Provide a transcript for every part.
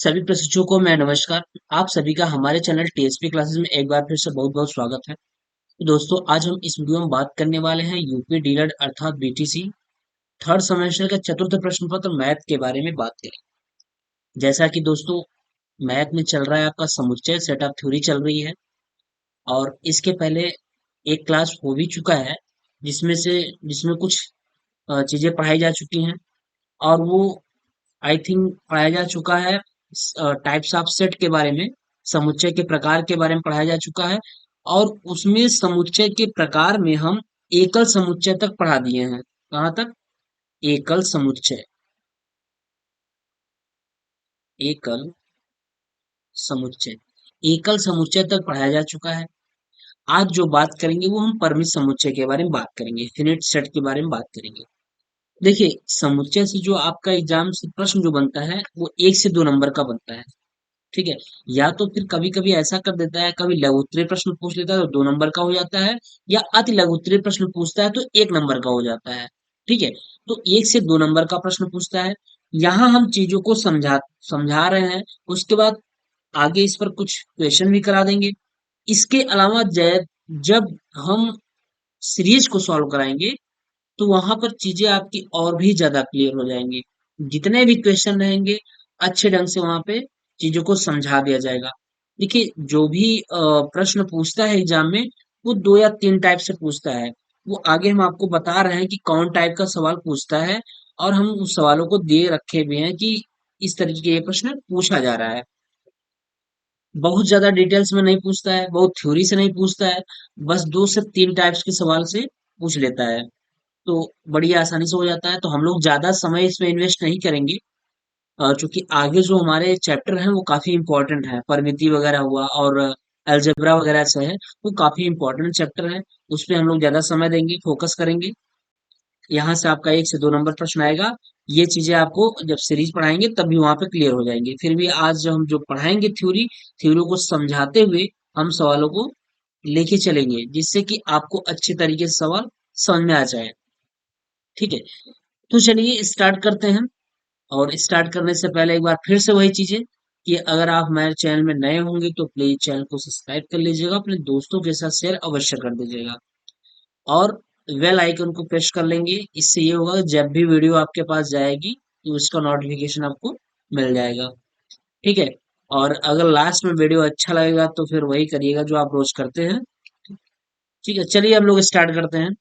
सभी प्रशिक्षुओं को मैं नमस्कार। आप सभी का हमारे चैनल टीएसपी क्लासेस में एक बार फिर से बहुत बहुत स्वागत है। तो दोस्तों, आज हम इस वीडियो में बात करने वाले हैं यूपी डीलर अर्थात बीटीसी थर्ड सेमेस्टर का चतुर्थ प्रश्न पत्र मैथ के बारे में बात करें। जैसा कि दोस्तों, मैथ में चल रहा है आपका समुच्चय सेटअप थ्योरी चल रही है, और इसके पहले एक क्लास हो भी चुका है जिसमें कुछ चीजें पढ़ाई जा चुकी हैं। और वो आई थिंक पढ़ाया जा चुका है टाइप्स ऑफ सेट के बारे में, समुच्चय के प्रकार के बारे में पढ़ाया जा चुका है। और उसमें समुच्चय के प्रकार में हम एकल समुच्चय तक पढ़ा दिए हैं। कहाँ तक? एकल समुच्चय। एकल समुच्चय एकल समुच्चय तक पढ़ाया जा चुका है। आज जो बात करेंगे वो हम परिमित समुच्चय के बारे में बात करेंगे, फिनिट सेट के बारे में बात करेंगे। देखिए, समुच्चय से जो आपका एग्जाम से प्रश्न जो बनता है वो 1 से 2 नंबर का बनता है। ठीक है। या तो फिर कभी कभी ऐसा कर देता है, कभी लघु उत्तरीय प्रश्न पूछ लेता है तो 2 नंबर का हो जाता है, या अति लघु उत्तरीय प्रश्न पूछता है तो 1 नंबर का हो जाता है। ठीक है। तो 1 से 2 नंबर का प्रश्न पूछता है। यहाँ हम चीजों को समझा समझा रहे हैं। उसके बाद आगे इस पर कुछ क्वेश्चन भी करा देंगे। इसके अलावा जब हम सीरीज को सॉल्व कराएंगे तो वहां पर चीजें आपकी और भी ज्यादा क्लियर हो जाएंगी। जितने भी क्वेश्चन रहेंगे अच्छे ढंग से वहां पे चीजों को समझा दिया जाएगा। देखिए, जो भी प्रश्न पूछता है एग्जाम में, वो 2 या 3 टाइप से पूछता है। वो आगे हम आपको बता रहे हैं कि कौन टाइप का सवाल पूछता है, और हम उस सवालों को दे रखे भी हैं कि इस तरीके के ये प्रश्न पूछा जा रहा है। बहुत ज्यादा डिटेल्स में नहीं पूछता है, बहुत थ्योरी से नहीं पूछता है। बस 2 से 3 टाइप्स के सवाल से पूछ लेता है। तो बड़ी आसानी से हो जाता है, तो हम लोग ज्यादा समय इसमें इन्वेस्ट नहीं करेंगे। चूंकि आगे जो हमारे चैप्टर हैं वो काफी इंपॉर्टेंट है, परिमिति वगैरह हुआ और अलजेब्रा वगैरह से है, वो काफी इंपॉर्टेंट चैप्टर है। उस पे हम लोग ज्यादा समय देंगे, फोकस करेंगे। यहाँ से आपका 1 से 2 नंबर प्रश्न आएगा। ये चीजें आपको जब सीरीज पढ़ाएंगे तब भी वहां पे क्लियर हो जाएंगे। फिर भी आज जो हम जो पढ़ाएंगे थ्योरी, थ्योरी को समझाते हुए हम सवालों को लेके चलेंगे, जिससे कि आपको अच्छे तरीके से सवाल समझ में आ जाए। ठीक है। तो चलिए स्टार्ट करते हैं। और स्टार्ट करने से पहले एक बार फिर से वही चीजें कि अगर आप हमारे चैनल में नए होंगे तो प्लीज चैनल को सब्सक्राइब कर लीजिएगा, अपने दोस्तों के साथ शेयर अवश्य कर दीजिएगा, और बेल आइकन को प्रेस कर लेंगे। इससे ये होगा कि जब भी वीडियो आपके पास जाएगी तो उसका नोटिफिकेशन आपको मिल जाएगा। ठीक है। और अगर लास्ट में वीडियो अच्छा लगेगा तो फिर वही करिएगा जो आप रोज करते हैं। ठीक है, चलिए हम लोग स्टार्ट करते हैं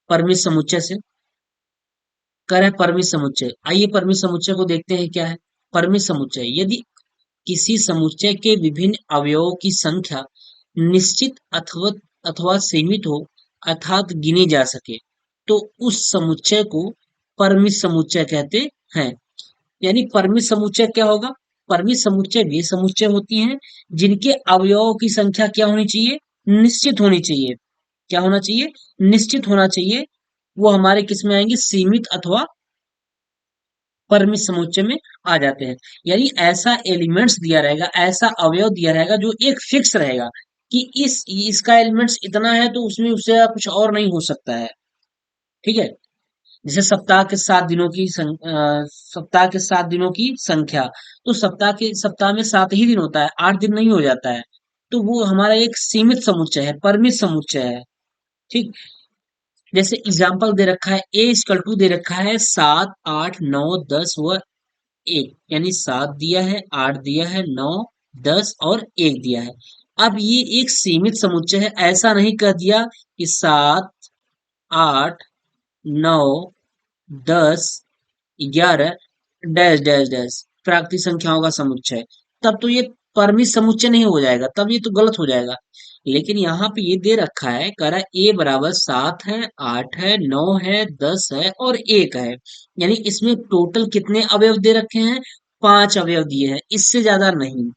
परमित समुच्चय से। कर है परमित समुच्चय। आइए परमित समुच्चय को देखते हैं क्या है। परमित समुच्चय: यदि किसी समुच्चय के विभिन्न अवयवों की संख्या निश्चित अथवा अथवा सीमित हो, अर्थात गिनी जा सके, तो उस समुच्चय को परिमित समुच्चय कहते हैं। यानी परिमित समुच्चय क्या होगा? परिमित समुच्चय वे समुच्चय होती हैं जिनके अवयवों की संख्या क्या होनी चाहिए? निश्चित होनी चाहिए। क्या होना चाहिए? निश्चित होना चाहिए। वो हमारे किस में आएंगे? सीमित अथवा परिमित समुच्चय में आ जाते हैं। यानी ऐसा एलिमेंट्स दिया रहेगा, ऐसा अवयव दिया रहेगा जो एक फिक्स रहेगा कि इसका एलिमेंट्स इतना है तो उसमें उससे कुछ और नहीं हो सकता है। ठीक है। जैसे सप्ताह के 7 दिनों की संख्या, तो सप्ताह में 7 ही दिन होता है, 8 दिन नहीं हो जाता है। तो वो हमारा एक सीमित समुच्चय है, परिमित समुच्चय है। ठीक। जैसे एग्जाम्पल दे रखा है, A = दे रखा है 7, 8, 9, 10 व 1। यानी 7 दिया है, 8 दिया है, 9, 10 और 1 दिया है। अब ये एक सीमित समुच्चय है। ऐसा नहीं कह दिया कि 7, 8, 9, 10, 11 डैश डैश डैश प्राकृतिक संख्याओं का समुच्चय। तब तो ये परिमित समुच्चय नहीं हो जाएगा, तब ये तो गलत हो जाएगा। लेकिन यहाँ पे ये दे रखा है, कह रहा है A = 7 है, 8 है, 9 है, 10 है और 1 है। यानी इसमें टोटल कितने अवयव दे रखे हैं? 5 अवयव दिए हैं, इससे ज्यादा नहीं।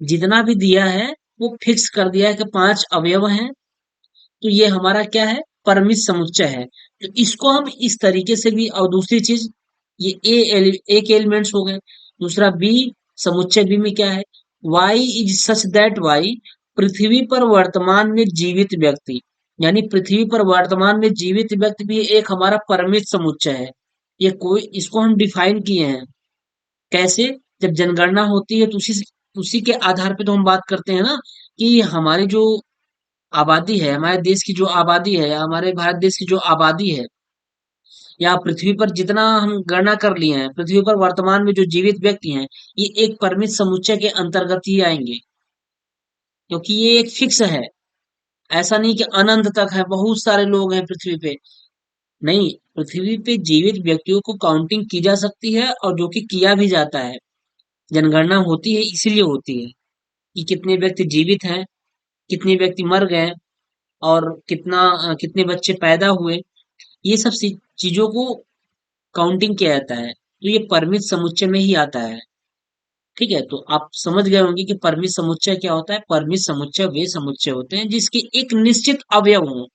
जितना भी दिया है वो फिक्स कर दिया है कि 5 अवयव हैं। तो ये हमारा क्या है? परिमित समुच्चय है। तो इसको हम इस तरीके से भी, और दूसरी चीज, ये एक एलिमेंट्स हो गए। दूसरा बी, समुच्चय बी में क्या है? Y is such that Y, पृथ्वी पर वर्तमान में जीवित व्यक्ति। यानी पृथ्वी पर वर्तमान में जीवित व्यक्ति भी एक हमारा परिमित समुच्चय है। ये कोई, इसको हम डिफाइन किए हैं कैसे? जब जनगणना होती है तो उसी के आधार पे तो हम बात करते हैं ना कि हमारी जो आबादी है, हमारे देश की जो आबादी है, या हमारे भारत देश की जो आबादी है, या पृथ्वी पर जितना हम गणना कर लिए हैं, पृथ्वी पर वर्तमान में जो जीवित व्यक्ति हैं, ये एक परिमित समुच्चय के अंतर्गत ही आएंगे, क्योंकि ये एक फिक्स है। ऐसा नहीं कि अनंत तक है, बहुत सारे लोग हैं पृथ्वी पे। नहीं, पृथ्वी पे जीवित व्यक्तियों को काउंटिंग की जा सकती है, और जो कि किया भी जाता है। जनगणना होती है इसीलिए होती है कि कितने व्यक्ति जीवित हैं, कितने व्यक्ति मर गए, और कितने बच्चे पैदा हुए। ये सब चीजों को काउंटिंग किया जाता है, तो ये परिमित समुच्चय में ही आता है। ठीक है, तो आप समझ गए होंगे कि परिमित समुच्चय क्या होता है। परिमित समुच्चय वे समुच्चय होते हैं जिसके एक निश्चित अवयव हो,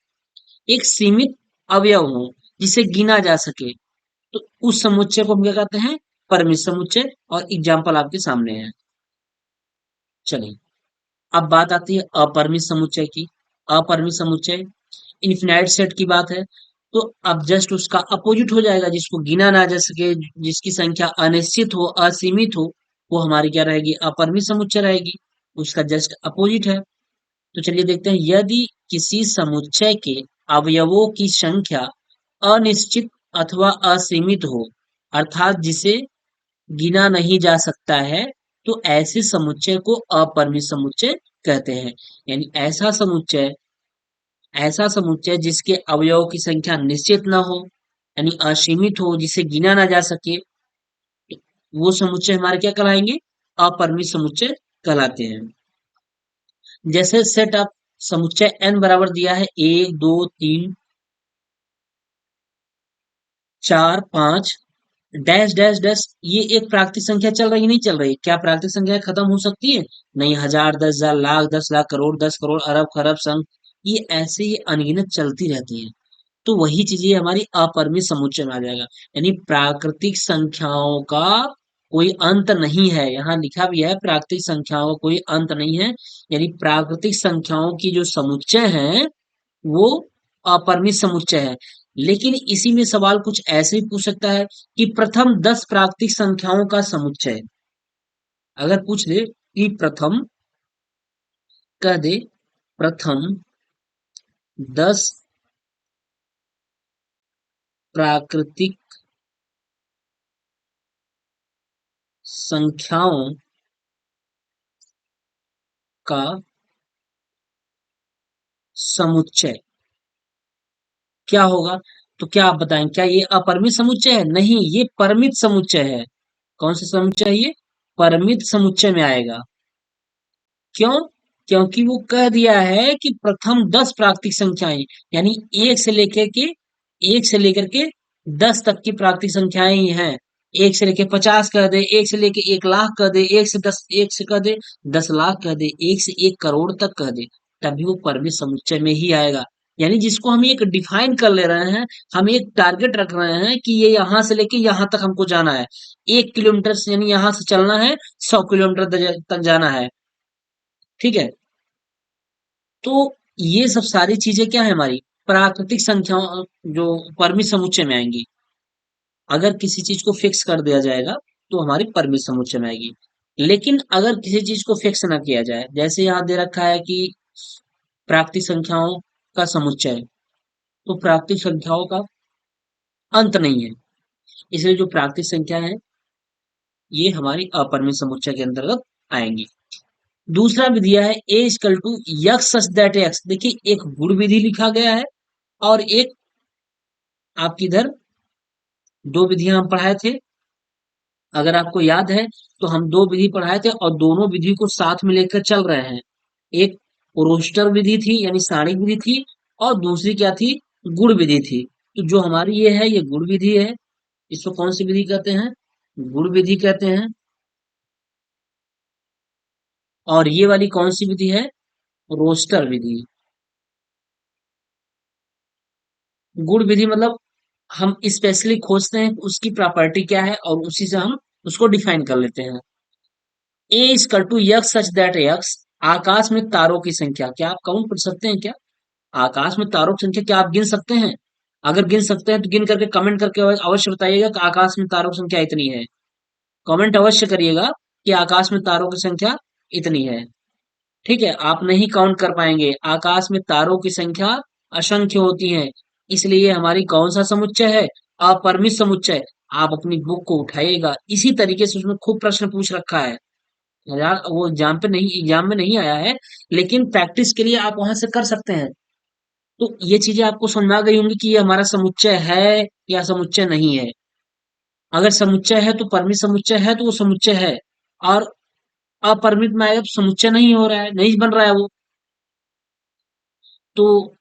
एक सीमित अवयव हो, जिसे गिना जा सके, तो उस समुच्चय को हम क्या कहते हैं, परिमित समुच्चय। और एग्जाम्पल आपके सामने है। चलिए, अब बात आती है अपरिमित समुच्चय की। अपरिमित समुच्चय इनफिनाइट सेट की बात है, तो अब जस्ट उसका अपोजिट हो जाएगा। जिसको गिना ना जा सके, जिसकी संख्या अनिश्चित हो, असीमित हो, वो हमारी क्या रहेगी, अपरिमित समुच्चय रहेगी। उसका जस्ट अपोजिट है। तो चलिए देखते हैं, यदि किसी समुच्चय के अवयवों की संख्या अनिश्चित अथवा असीमित हो, अर्थात जिसे गिना नहीं जा सकता है, तो ऐसे समुच्चय को अपरिमित समुच्चय कहते हैं। यानी ऐसा समुच्चय जिसके अवयवों की संख्या निश्चित ना हो, यानी असीमित हो, जिसे गिना ना जा सके, तो वो समुच्चय हमारे क्या कहलाएंगे, अपरिमित समुच्चय कहलाते हैं। जैसे सेट अप समुच्चय n बराबर दिया है 1 2 3 4 5 डैश डैश डैश। ये एक प्राकृतिक संख्या चल रही, नहीं चल रही? क्या प्राकृतिक संख्या खत्म हो सकती है? नहीं। हजार, 10,000, लाख, 10 लाख, करोड़, 10 करोड़, अरब, खरब, संख, ये ऐसे ही अनगिनत चलती रहती है। तो वही चीज ये हमारी अपरिमित समुच्चय में आ जाएगा। यानी प्राकृतिक संख्याओं का कोई अंत नहीं है। यहाँ लिखा भी है प्राकृतिक संख्याओं का कोई अंत नहीं है। यानी प्राकृतिक संख्याओं की जो समुच्चय है वो अपरिमित समुच्चय है। लेकिन इसी में सवाल कुछ ऐसे ही पूछ सकता है कि प्रथम 10 प्राकृतिक संख्याओं का समुच्चय। अगर पूछ दे कि प्रथम, कह दे प्रथम 10 प्राकृतिक संख्याओं का समुच्चय क्या होगा? तो क्या आप बताएं, क्या ये अपरिमित समुच्चय है? नहीं, ये परिमित समुच्चय है। कौन सा समुच्चय है ये? परिमित समुच्चय में आएगा। क्यों? क्योंकि वो कह दिया है कि प्रथम 10 प्राकृतिक संख्याएं, यानी एक से लेकर के 10 तक की प्राकृतिक संख्याएं ही हैं। एक से लेके 50 कह दे, एक से लेके 1 लाख कह दे, एक से कह दे 10 लाख कह दे, एक से 1 करोड़ तक कह दे, तभी वो परिमित समुच्चय में ही आएगा। यानी जिसको हम एक डिफाइन कर ले रहे हैं, हम एक टारगेट रख रहे हैं कि ये यहां से लेके यहां तक हमको जाना है। 1 किलोमीटर से, यानी यहां से चलना है, 100 किलोमीटर तक जाना है। ठीक है, तो ये सब सारी चीजें क्या है, हमारी प्राकृतिक संख्याओं, जो परिमित समुच्चय में आएंगी। अगर किसी चीज को फिक्स कर दिया जाएगा तो हमारी परिमित समुच्चय में आएगी। लेकिन अगर किसी चीज को फिक्स ना किया जाए, जैसे यहाँ दे रखा है कि प्राकृतिक संख्याओं का समुच्चय, तो प्राकृतिक संख्याओं का अंत नहीं है। इसलिए जो प्राकृतिक संख्या है ये हमारी अपरिमित समुच्चय के अंतर्गत आएंगी। दूसरा विधि है A equal to X such that X. देखिए, एक गुण विधि लिखा गया है, और एक आपकी इधर दो विधियां हम पढ़ाए थे। अगर आपको याद है तो हम दो विधि पढ़ाए थे, और दोनों विधि को साथ में लेकर चल रहे हैं। एक रोस्टर विधि थी, यानी सारणी विधि थी, और दूसरी क्या थी, गुण विधि थी। तो जो हमारी ये है, ये गुण विधि है। इसको कौन सी विधि कहते हैं? गुण विधि कहते हैं। और ये वाली कौन सी विधि है? रोस्टर विधि। गुण विधि मतलब हम स्पेशली खोजते हैं कि उसकी प्रॉपर्टी क्या है, और उसी से हम उसको डिफाइन कर लेते हैं। A equal to X such that X. आकाश में तारों की संख्या, क्या आप काउंट कर सकते हैं क्या? आकाश में तारों की संख्या क्या आप गिन सकते हैं? अगर गिन सकते हैं तो गिन करके कमेंट करके अवश्य बताइएगा कि आकाश में तारों की संख्या इतनी है। कमेंट अवश्य करिएगा कि आकाश में तारों की संख्या इतनी है। ठीक है, आप नहीं काउंट कर पाएंगे, आकाश में तारों की संख्या असंख्य होती है, इसलिए हमारी कौन सा समुच्चय है? अपरिमित समुच्चय। आप अपनी बुक को उठाइएगा, इसी तरीके से उसमें खूब प्रश्न पूछ रखा है यार, वो एग्जाम में नहीं आया है, लेकिन प्रैक्टिस के लिए आप वहां से कर सकते हैं। तो ये चीजें आपको समझ में आ गई होंगी कि ये हमारा समुच्चय है या समुच्चय नहीं है। अगर समुच्चय है तो परिमित समुच्चय है तो वो समुच्चय है, और अपरिमित में आएगा तो समुच्चय नहीं हो रहा है, नहीं बन रहा है वो। तो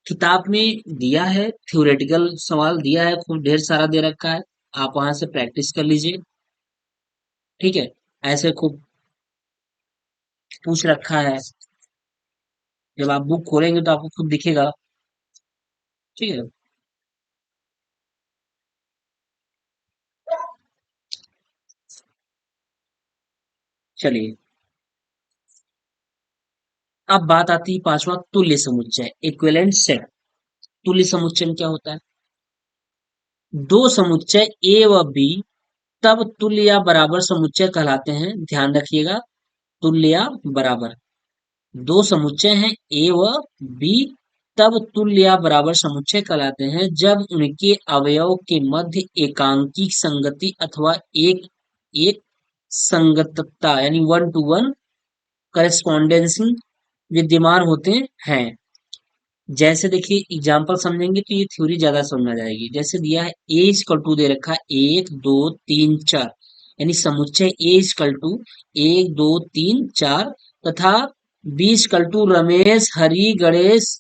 किताब में दिया है, थ्योरेटिकल सवाल दिया है, खूब ढेर सारा दे रखा है, आप वहां से प्रैक्टिस कर लीजिए। ठीक है, ऐसे खूब पूछ रखा है, जब आप बुक खोलेंगे तो आपको खुद दिखेगा। ठीक है, चलिए, अब बात आती है पांचवा, तुल्य समुच्चय, इक्विवेलेंट सेट। तुल्य समुच्चय में क्या होता है? दो समुच्चय ए व बी तब तुल्य या बराबर समुच्चय कहलाते हैं, ध्यान रखिएगा, तुल्य या बराबर। दो समुच्चय हैं ए व बी, तब तुल्य या बराबर समुच्चय कहलाते हैं जब उनके अवयव के मध्य एकांकी संगति अथवा एक एक संगतता यानी वन टू वन करेस्पॉन्डेंसिंग विद्यमान होते हैं। जैसे देखिए एग्जाम्पल समझेंगे तो ये थ्योरी ज्यादा समझ में आ जाएगी। जैसे दिया है ए इजकल टू दे रखा है 1 2 3 4, यानी समुच्चय ए इजकल टू 1 2 3 4 तथा B equal to Ramesh Hari Ganesh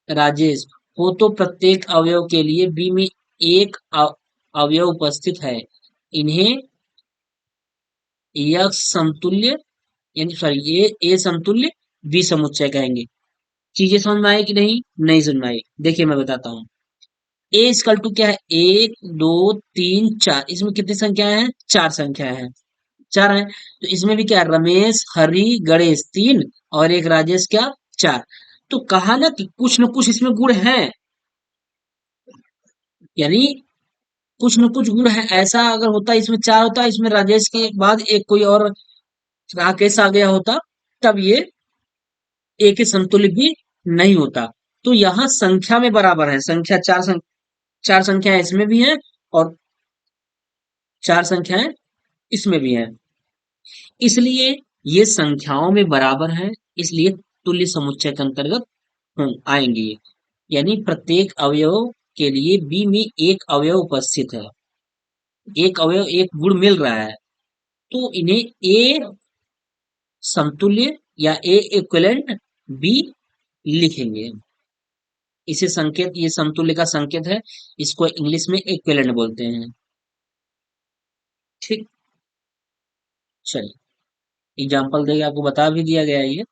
Rajesh हो, तो प्रत्येक अवयव के लिए बी में एक अवयव उपस्थित है। इन्हें यह समतुल्य यानी सॉरी ए समतुल्य बी समुच्चय कहेंगे। चीजें समझ में आई कि नहीं? नहीं समझ में आई, देखिए मैं बताता हूँ। ए इक्वल टू क्या है? 1 2 3 4, इसमें कितनी संख्याएं हैं? चार संख्याएं हैं, चार हैं। तो इसमें भी क्या है? रमेश हरि गणेश तीन, और एक राजेश क्या? चार। तो कहा ना कि कुछ न कुछ इसमें गुण है, यानी कुछ न कुछ गुण है। ऐसा अगर होता इसमें चार होता, इसमें राजेश के बाद एक कोई और राकेश आ गया होता, तब ये ए के समतुल्य भी नहीं होता। तो यहाँ संख्या में बराबर है, संख्या चार संख्याएं इसमें भी हैं, और चार संख्याएं इसमें भी हैं, इसलिए ये संख्याओं में बराबर है, इसलिए तुल्य समुच्चय के अंतर्गत आएंगे ये। यानी प्रत्येक अवयव के लिए बी में एक अवयव उपस्थित है, एक अवयव एक गुण मिल रहा है, तो इन्हें ए समतुल्य या ए इक्विवेलेंट बी लिखेंगे। इसे संकेत, ये समतुल्य का संकेत है, इसको इंग्लिश में इक्विवेलेंट बोलते हैं। ठीक, चलिए एग्जाम्पल देके आपको बता भी दिया गया है ये।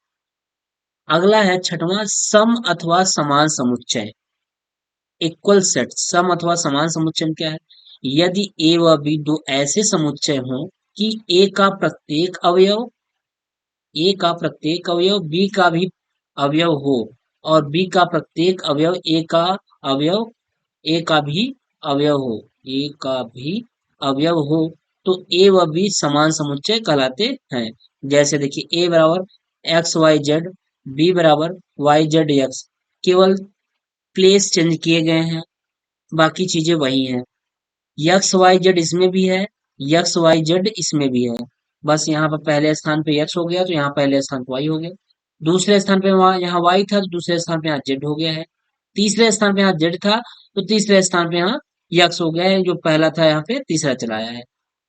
अगला है छठवां, सम अथवा समान समुच्चय, इक्वल सेट। सम अथवा समान समुच्चय में क्या है? यदि ए व बी दो ऐसे समुच्चय हों कि ए का प्रत्येक अवयव बी का भी अवयव हो, और बी का प्रत्येक अवयव अवयव ए का भी अवयव हो, ए का भी अवयव हो, तो ए व बी समान समुच्चय कहलाते हैं। जैसे देखिए ए बराबर एक्स वाई जेड, बी बराबर वाई जेड एक्स, केवल प्लेस चेंज किए गए हैं, बाकी चीजें वही हैं। यक्स वाई जेड इसमें भी है, यक्स वाई जेड इसमें भी है, बस यहाँ पर पहले स्थान पे यक्स हो गया तो यहाँ पहले स्थान पे वाई हो गया, दूसरे स्थान पे वहां यहाँ वाई था तो दूसरे स्थान पे यहाँ जेड हो गया है, तीसरे स्थान पे यहाँ जेड था तो तीसरे स्थान पे यहाँ यक्स हो गया है, जो पहला था यहाँ पे तीसरा चला आया है।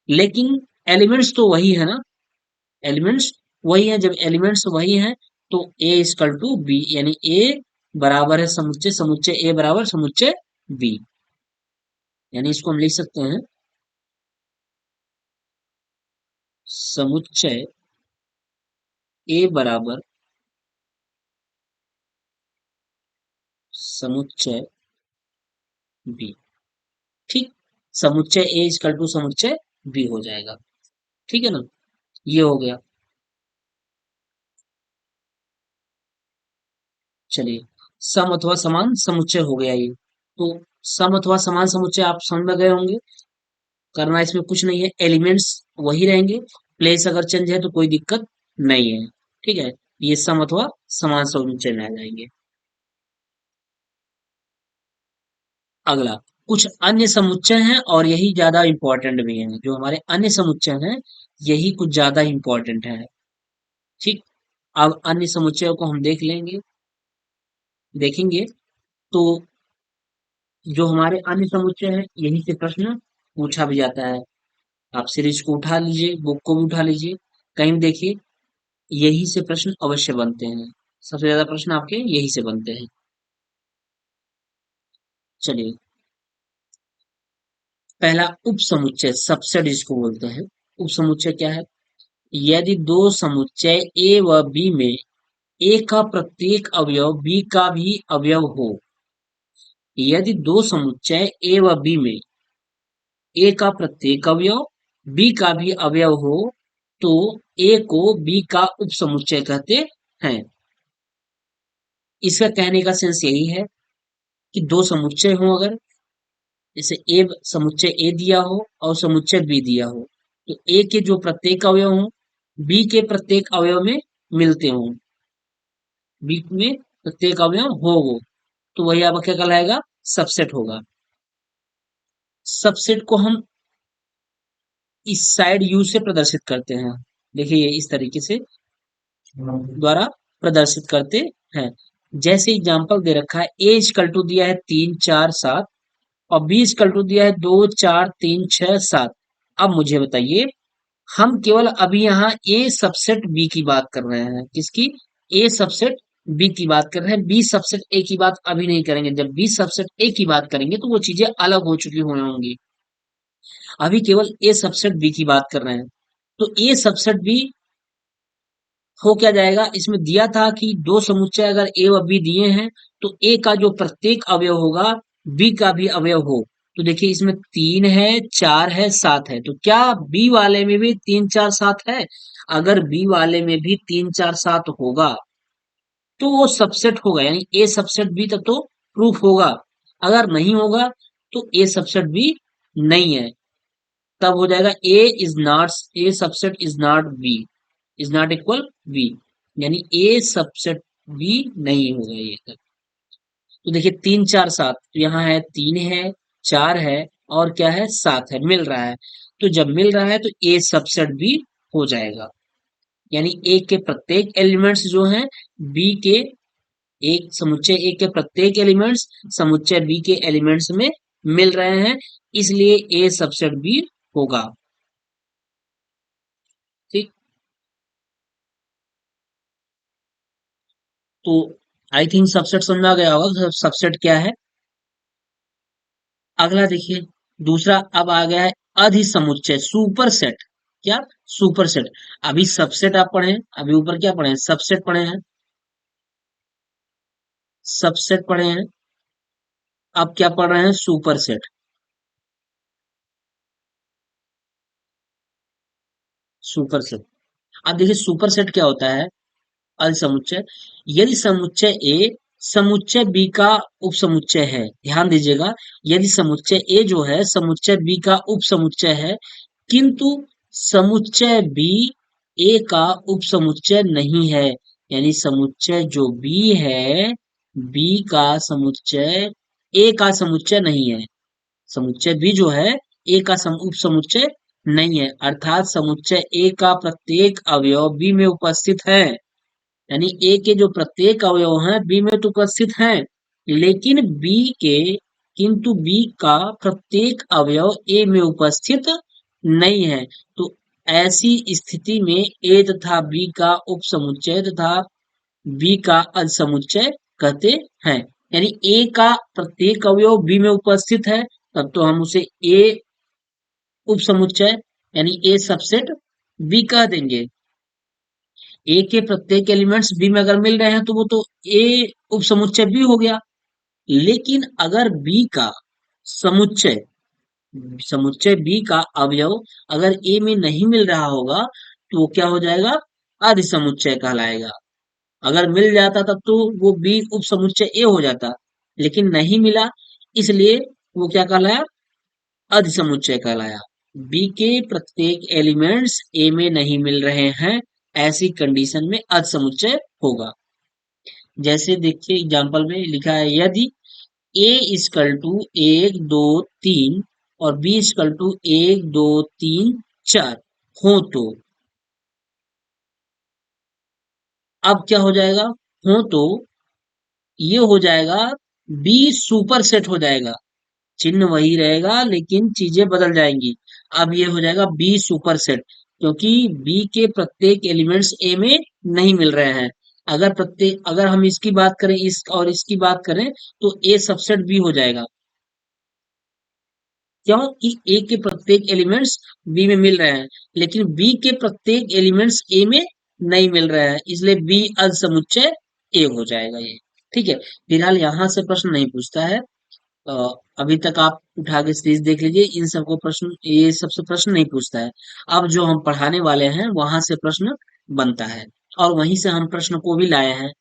लेकिन एलिमेंट्स तो वही है ना, एलिमेंट्स वही है, जब एलिमेंट्स वही है तो ए इक्वल टू बी, यानी ए बराबर है समुच्चय, समुच्चय ए बराबर समुच्चय बी, यानी इसको हम लिख सकते हैं समुच्चय ए बराबर समुच्चय बी। ठीक, समुच्चय ए इक्वल टू समुच्चय बी हो जाएगा। ठीक है ना, ये हो गया। चलिए, सम अथवा समान समुच्चय हो गया ये। तो सम अथवा समान समुच्चय आप समझ में गए होंगे। करना इसमें कुछ नहीं है, एलिमेंट्स वही रहेंगे, प्लेस अगर चेंज है तो कोई दिक्कत नहीं है। ठीक है, ये सम अथवा समान समुच्चय में आ जाएंगे। अगला, कुछ अन्य समुच्चय हैं और यही ज्यादा इंपॉर्टेंट भी हैं, जो हमारे अन्य समुच्चय हैं यही कुछ ज्यादा इंपॉर्टेंट है। ठीक, अब अन्य समुच्चयों को हम देखेंगे। तो जो हमारे अन्य समुच्चय हैं यही से प्रश्न पूछा भी जाता है। आप सीरीज को उठा लीजिए, बुक को भी उठा लीजिए, कहीं भी देखिए, यही से प्रश्न अवश्य बनते हैं। सबसे ज्यादा प्रश्न आपके यही से बनते हैं। चलिए, पहला उपसमुच्चय, सबसेट जिसको बोलते हैं। उपसमुच्चय क्या है? यदि दो समुच्चय ए व बी में ए का प्रत्येक अवयव बी का भी अवयव हो। यदि दो समुच्चय ए व बी में ए का प्रत्येक अवयव बी का भी अवयव हो तो ए को बी का उपसमुच्चय कहते हैं। इसका कहने का सेंस यही है कि दो समुच्चय हो, अगर जैसे ए समुच्चय ए दिया हो और समुच्चय बी दिया हो, तो ए के जो प्रत्येक अवयव हो बी के प्रत्येक अवयव में मिलते हो, बी में प्रत्येक अवयव हो वो, तो वही आपका क्या कहलाएगा? सबसेट होगा। सबसेट को हम इस साइड यू से प्रदर्शित करते हैं। देखिए, ये इस तरीके से द्वारा प्रदर्शित करते हैं। जैसे एग्जांपल दे रखा है, ए इक्वल टू दिया है 3 4 7 और बी इक्वल टू दिया है 2 4 3 6 7। अब मुझे बताइए, हम केवल अभी यहाँ ए सबसेट बी की बात कर रहे हैं। किसकी? ए सबसेट बी की बात कर रहे हैं, बी सबसेट ए की बात अभी नहीं करेंगे। जब बी सबसेट ए की बात करेंगे तो वो चीजें अलग हो चुकी होंगी। अभी केवल ए सबसेट बी की बात कर रहे हैं। तो ए सबसेट बी हो क्या जाएगा? इसमें दिया था कि दो समुच्चय अगर ए व बी दिए हैं तो ए का जो प्रत्येक अवयव होगा बी का भी अवयव हो। तो देखिए, इसमें 3 है 4 है 7 है, तो क्या बी वाले में भी 3 4 7 है? अगर बी वाले में भी 3 4 7 होगा तो वो सबसेट होगा, यानी ए सबसेट बी तब तो प्रूफ होगा। अगर नहीं होगा तो ए सबसेट बी नहीं है, तब हो जाएगा A subset is not B, is not equal B, यानी ए सबसेट बी नहीं होगा ये तब। तो देखिए, 3 4 7, तो यहाँ है 3 है 4 है और क्या है 7 है, मिल रहा है। तो जब मिल रहा है तो ए सबसेट बी हो जाएगा, यानी ए के प्रत्येक एलिमेंट्स जो हैं बी के, एक समुच्चय ए के प्रत्येक एलिमेंट्स समुच्चय बी के एलिमेंट्स में मिल रहे हैं, इसलिए ए सबसेट बी होगा। ठीक, तो आई थिंक सबसेट समझ में आ गया होगा सबसेट क्या है। अगला देखिए, दूसरा अब आ गया है अधिसमुच्चय, सुपर सेट। क्या? Super set. अभी सबसेट आप पढ़े हैं, अभी ऊपर क्या पढ़े हैं? सबसेट पढ़े हैं, सबसेट पढ़े हैं। अब क्या पढ़ रहे हैं? Super set. सुपर सेट, अब देखिए सुपर सेट क्या होता है? अलसमुच्चय, यदि समुच्चय ए समुच्चय बी का उपसमुच्चय है। ध्यान दीजिएगा, यदि समुच्चय ए जो है समुच्चय बी का उपसमुच्चय है, किंतु समुच्चय बी ए का उपसमुच्चय नहीं है, यानी समुच्चय जो बी है बी का समुच्चय ए का समुच्चय नहीं है। समुच्चय बी जो है ए का उपसमुच्चय नहीं है, अर्थात समुच्चय ए का प्रत्येक अवयव बी में उपस्थित है, यानी ए के जो प्रत्येक अवयव हैं बी में तो उपस्थित हैं, लेकिन बी के किंतु बी का प्रत्येक अवयव ए में उपस्थित नहीं है। तो ऐसी स्थिति में ए तथा बी का उपसमुच्चय तथा बी का अलसमुच्चय कहते हैं। यानी ए का प्रत्येक अवयव बी में उपस्थित है, तब तो हम उसे ए उपसमुच्चय यानी ए सबसेट बी कह देंगे। ए के प्रत्येक एलिमेंट्स बी में अगर मिल रहे हैं तो वो तो ए उपसमुच्चय बी हो गया। लेकिन अगर बी का समुच्चय समुच्चय बी का अवयव अगर ए में नहीं मिल रहा होगा तो वो क्या हो जाएगा? अधिसमुच्चय कहलाएगा। अगर मिल जाता तब तो वो बी उपसमुच्चय ए हो जाता, लेकिन नहीं मिला, इसलिए वो क्या कहलाया? अधिसमुच्चय कहलाया। बी के प्रत्येक एलिमेंट्स ए में नहीं मिल रहे हैं, ऐसी कंडीशन में असमुच्चय होगा। जैसे देखिए एग्जांपल में लिखा है, यदि ए इक्वल टू 1 2 3 और बी इक्वल टू 1 2 3 4 हो तो अब क्या हो जाएगा, हो तो ये हो जाएगा बी सुपर सेट हो जाएगा। चिन्ह वही रहेगा लेकिन चीजें बदल जाएंगी। अब ये हो जाएगा बी सुपर सेट, क्योंकि बी के प्रत्येक एलिमेंट्स ए में नहीं मिल रहे हैं। अगर हम इसकी बात करें, इस और इसकी बात करें, तो ए सबसेट बी हो जाएगा। क्यों कि ए के प्रत्येक एलिमेंट्स बी में मिल रहे हैं, लेकिन बी के प्रत्येक एलिमेंट्स ए में नहीं मिल रहे हैं, इसलिए बी असमुच्चय ए हो जाएगा ये। ठीक है, फिलहाल यहाँ से प्रश्न नहीं पूछता है। अ, अभी तक आप उठा के सीरीज देख लीजिए, इन सबको प्रश्न, ये सबसे प्रश्न नहीं पूछता है। अब जो हम पढ़ाने वाले हैं वहां से प्रश्न बनता है, और वहीं से हम प्रश्न को भी लाए हैं।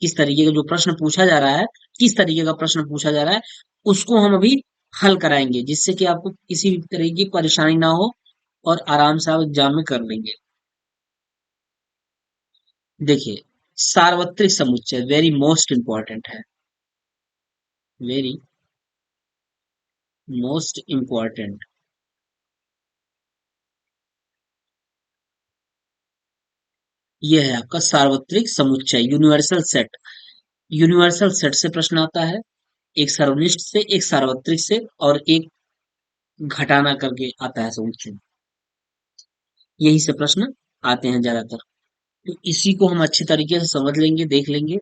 किस तरीके का जो प्रश्न पूछा जा रहा है, किस तरीके का प्रश्न पूछा जा रहा है, उसको हम अभी हल कराएंगे, जिससे कि आपको किसी भी तरह की परेशानी ना हो और आराम से आप एग्जाम में कर लेंगे। देखिए, सार्वत्रिक समुच्चय वेरी मोस्ट इंपॉर्टेंट है, वेरी मोस्ट इंपॉर्टेंट। ये है आपका सार्वत्रिक समुच्चय, यूनिवर्सल सेट। यूनिवर्सल सेट से प्रश्न आता है, एक सर्वनिष्ठ से, एक सार्वत्रिक से, और एक घटाना करके आता है समुच्चय। यही से प्रश्न आते हैं ज्यादातर। तो इसी को हम अच्छी तरीके से समझ लेंगे, देख लेंगे,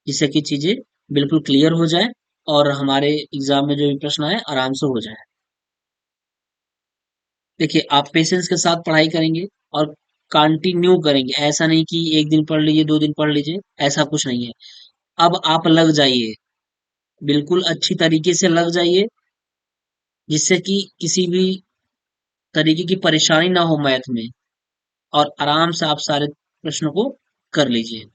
जिससे कि चीजें बिल्कुल क्लियर हो जाए और हमारे एग्जाम में जो भी प्रश्न आए आराम से हो जाए। देखिए, आप पेशेंस के साथ पढ़ाई करेंगे और कंटिन्यू करेंगे, ऐसा नहीं कि एक दिन पढ़ लीजिए, 2 दिन पढ़ लीजिए, ऐसा कुछ नहीं है। अब आप लग जाइए, बिल्कुल अच्छी तरीके से लग जाइए, जिससे कि किसी भी तरीके की परेशानी ना हो मैथ में, और आराम से आप सारे प्रश्नों को कर लीजिए।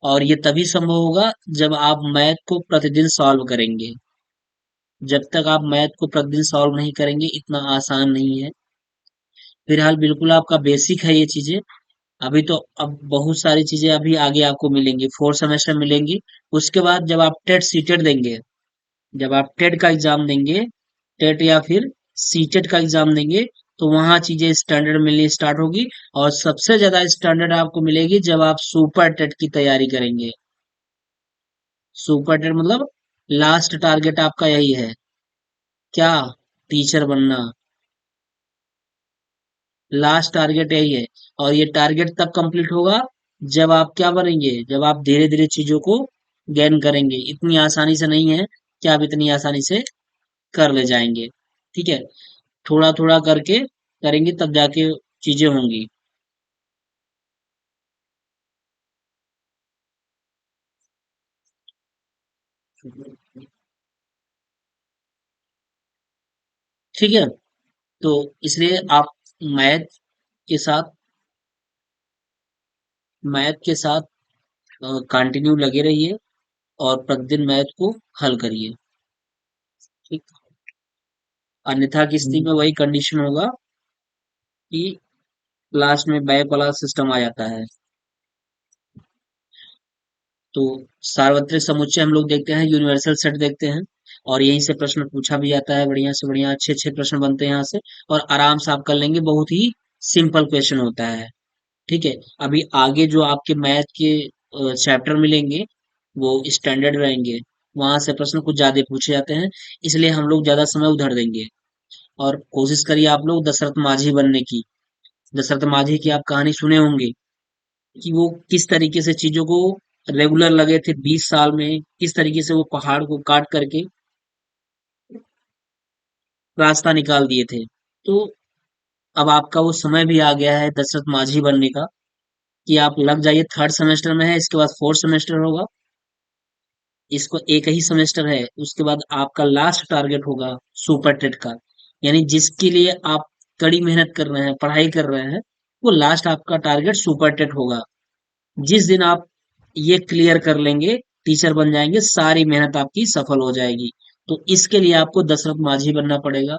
और ये तभी संभव होगा जब आप मैथ को प्रतिदिन सॉल्व करेंगे। जब तक आप मैथ को प्रतिदिन सॉल्व नहीं करेंगे, इतना आसान नहीं है। फिलहाल बिल्कुल आपका बेसिक है ये चीजें। अभी तो अब बहुत सारी चीजें अभी आगे आपको मिलेंगी, फोर्थ सेमेस्टर मिलेंगी। उसके बाद जब आप टेट सीटेट देंगे, जब आप टेट का एग्जाम देंगे, टेट या फिर सीटेट का एग्जाम देंगे, तो वहां चीजें स्टैंडर्ड मिलनी स्टार्ट होगी। और सबसे ज्यादा स्टैंडर्ड आपको मिलेगी जब आप सुपर टेट की तैयारी करेंगे। सुपर टेट मतलब लास्ट टारगेट आपका यही है, क्या, टीचर बनना। लास्ट टारगेट यही है। और ये टारगेट तब कंप्लीट होगा जब आप क्या बनेंगे, जब आप धीरे धीरे चीजों को गेन करेंगे। इतनी आसानी से नहीं है कि आप इतनी आसानी से कर ले जाएंगे। ठीक है, थोड़ा थोड़ा करके करेंगे तब जाके चीजें होंगी। ठीक है, तो इसलिए आप मैथ के साथ, मैथ के साथ कंटिन्यू लगे रहिए और प्रतिदिन मैथ को हल करिए। ठीक, अन्यथा की स्थिति में वही कंडीशन होगा कि लास्ट में बैक वाला सिस्टम आ जाता है। तो सार्वत्रिक समुच्चय हम लोग देखते हैं, यूनिवर्सल सेट देखते हैं, और यहीं से प्रश्न पूछा भी जाता है, बढ़िया से बढ़िया अच्छे अच्छे प्रश्न बनते हैं यहाँ से। और आराम से आप कर लेंगे, बहुत ही सिंपल क्वेश्चन होता है। ठीक है, अभी आगे जो आपके मैथ के चैप्टर मिलेंगे वो स्टैंडर्ड रहेंगे, वहां से प्रश्न कुछ ज्यादा पूछे जाते हैं, इसलिए हम लोग ज्यादा समय उधर देंगे। और कोशिश करिए आप लोग दशरथ माझी बनने की। दशरथ माझी की आप कहानी सुने होंगे कि वो किस तरीके से चीजों को रेगुलर लगे थे 20 साल में, किस तरीके से वो पहाड़ को काट करके रास्ता निकाल दिए थे। तो अब आपका वो समय भी आ गया है दशरथ माझी बनने का, कि आप लग जाइए। थर्ड सेमेस्टर में है, इसके बाद फोर्थ सेमेस्टर होगा, इसको एक ही सेमेस्टर है, उसके बाद आपका लास्ट टारगेट होगा सुपर टेट का। यानी जिसके लिए आप कड़ी मेहनत कर रहे हैं, पढ़ाई कर रहे हैं, वो लास्ट आपका टारगेट सुपर टेट होगा। जिस दिन आप ये क्लियर कर लेंगे, टीचर बन जाएंगे, सारी मेहनत आपकी सफल हो जाएगी। तो इसके लिए आपको दशरथ माझी बनना पड़ेगा।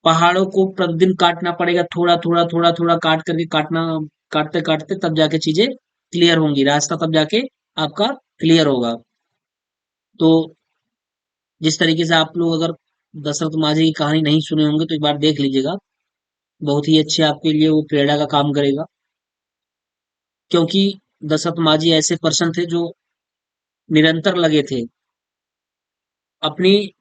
पहाड़ों को प्रतिदिन काटना पड़ेगा, थोड़ा थोड़ा थोड़ा थोड़ा काट करके काटना, काटते काटते तब जाके चीजें क्लियर होंगी, रास्ता तब जाके आपका क्लियर होगा। तो जिस तरीके से आप लोग अगर दशरथ माझी की कहानी नहीं सुने होंगे तो एक बार देख लीजिएगा, बहुत ही अच्छे आपके लिए वो प्रेरणा का काम करेगा। क्योंकि दशरथ माझी ऐसे पर्सन थे जो निरंतर लगे थे अपनी,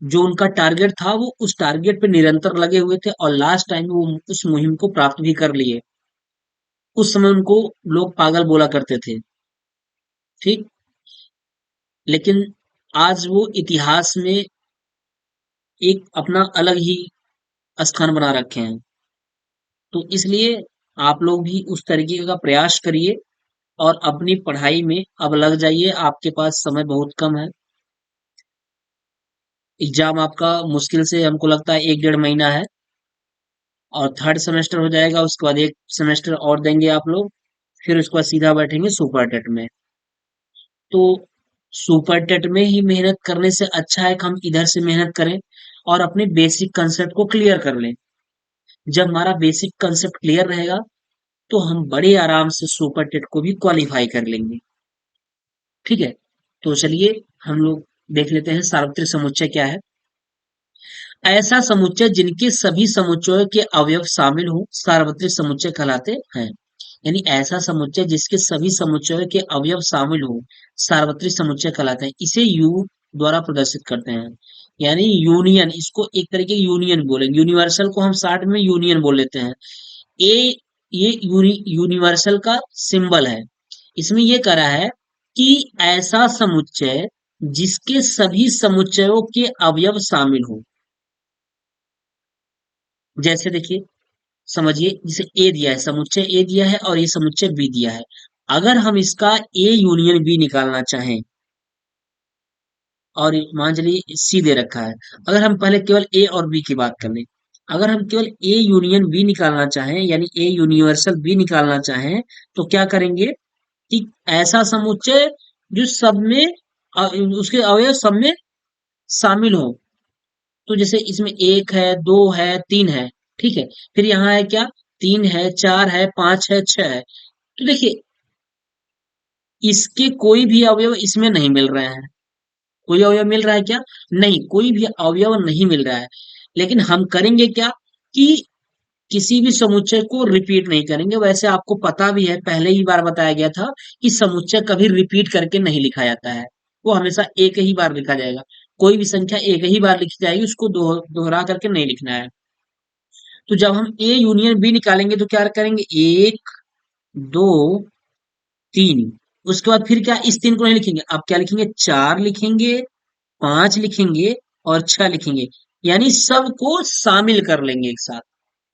जो उनका टारगेट था वो उस टारगेट पे निरंतर लगे हुए थे, और लास्ट टाइम वो उस मुहिम को प्राप्त भी कर लिए। उस समय उनको लोग पागल बोला करते थे, ठीक। लेकिन आज वो इतिहास में एक अपना अलग ही स्थान बना रखे हैं। तो इसलिए आप लोग भी उस तरीके का प्रयास करिए और अपनी पढ़ाई में अब लग जाइए। आपके पास समय बहुत कम है। एग्जाम आपका मुश्किल से हमको लगता है 1 डेढ़ महीना है, और थर्ड सेमेस्टर हो जाएगा, उसके बाद एक सेमेस्टर और देंगे आप लोग, फिर उसके बाद सीधा बैठेंगे सुपर टेट में। तो सुपर टेट में ही मेहनत करने से अच्छा है कि हम इधर से मेहनत करें और अपने बेसिक कंसेप्ट को क्लियर कर लें। जब हमारा बेसिक कंसेप्ट क्लियर रहेगा तो हम बड़े आराम से सुपर टेट को भी क्वालिफाई कर लेंगे। ठीक है, तो चलिए हम लोग देख लेते हैं सार्वत्रिक समुच्चय क्या है। ऐसा समुच्चय जिनके सभी समुच्चयों के अवयव शामिल हो सार्वत्रिक समुच्चय कहलाते हैं। यानी ऐसा समुच्चय जिसके सभी समुच्चयों के अवयव शामिल हो सार्वत्रिक समुच्चय कहलाते हैं। इसे यू द्वारा प्रदर्शित करते हैं। यानी यूनियन, इसको एक तरीके यूनियन बोलेंगे, यूनिवर्सल को हम शॉर्ट में यूनियन बोल लेते हैं। ए, ये यूनिवर्सल का सिंबल है। इसमें ये कह रहा है कि ऐसा समुच्चय जिसके सभी समुच्चयों के अवयव शामिल हो। जैसे देखिए, समझिए, जिसे ए दिया है, समुच्चय ए दिया है और ये समुच्चय बी दिया है। अगर हम इसका ए यूनियन बी निकालना चाहें, और मान चलिए सी दे रखा है, अगर हम पहले केवल ए और बी की बात कर लें, अगर हम केवल ए यूनियन बी निकालना चाहें यानी ए यूनिवर्सल बी निकालना चाहें, तो क्या करेंगे कि ऐसा समुच्चय जो सब में उसके अवयव सब में शामिल हो। तो जैसे इसमें एक है, दो है, तीन है, ठीक है। फिर यहाँ है क्या, तीन है, चार है, पांच है, छह है। तो देखिए, इसके कोई भी अवयव इसमें नहीं मिल रहे हैं। कोई अवयव मिल रहा है क्या? नहीं, कोई भी अवयव नहीं मिल रहा है। लेकिन हम करेंगे क्या कि किसी भी समुच्चय को रिपीट नहीं करेंगे। वैसे आपको पता भी है, पहले ही बार बताया गया था कि समुच्चय कभी रिपीट करके नहीं लिखा जाता है, वो हमेशा एक ही बार लिखा जाएगा। कोई भी संख्या एक ही बार लिखी जाएगी, उसको दोहरा करके नहीं लिखना है। तो जब हम ए यूनियन बी निकालेंगे तो क्या करेंगे, एक, दो, तीन, उसके बाद फिर क्या, इस तीन को नहीं लिखेंगे, अब क्या लिखेंगे, चार लिखेंगे, पांच लिखेंगे और छह लिखेंगे। यानी सबको शामिल कर लेंगे एक साथ।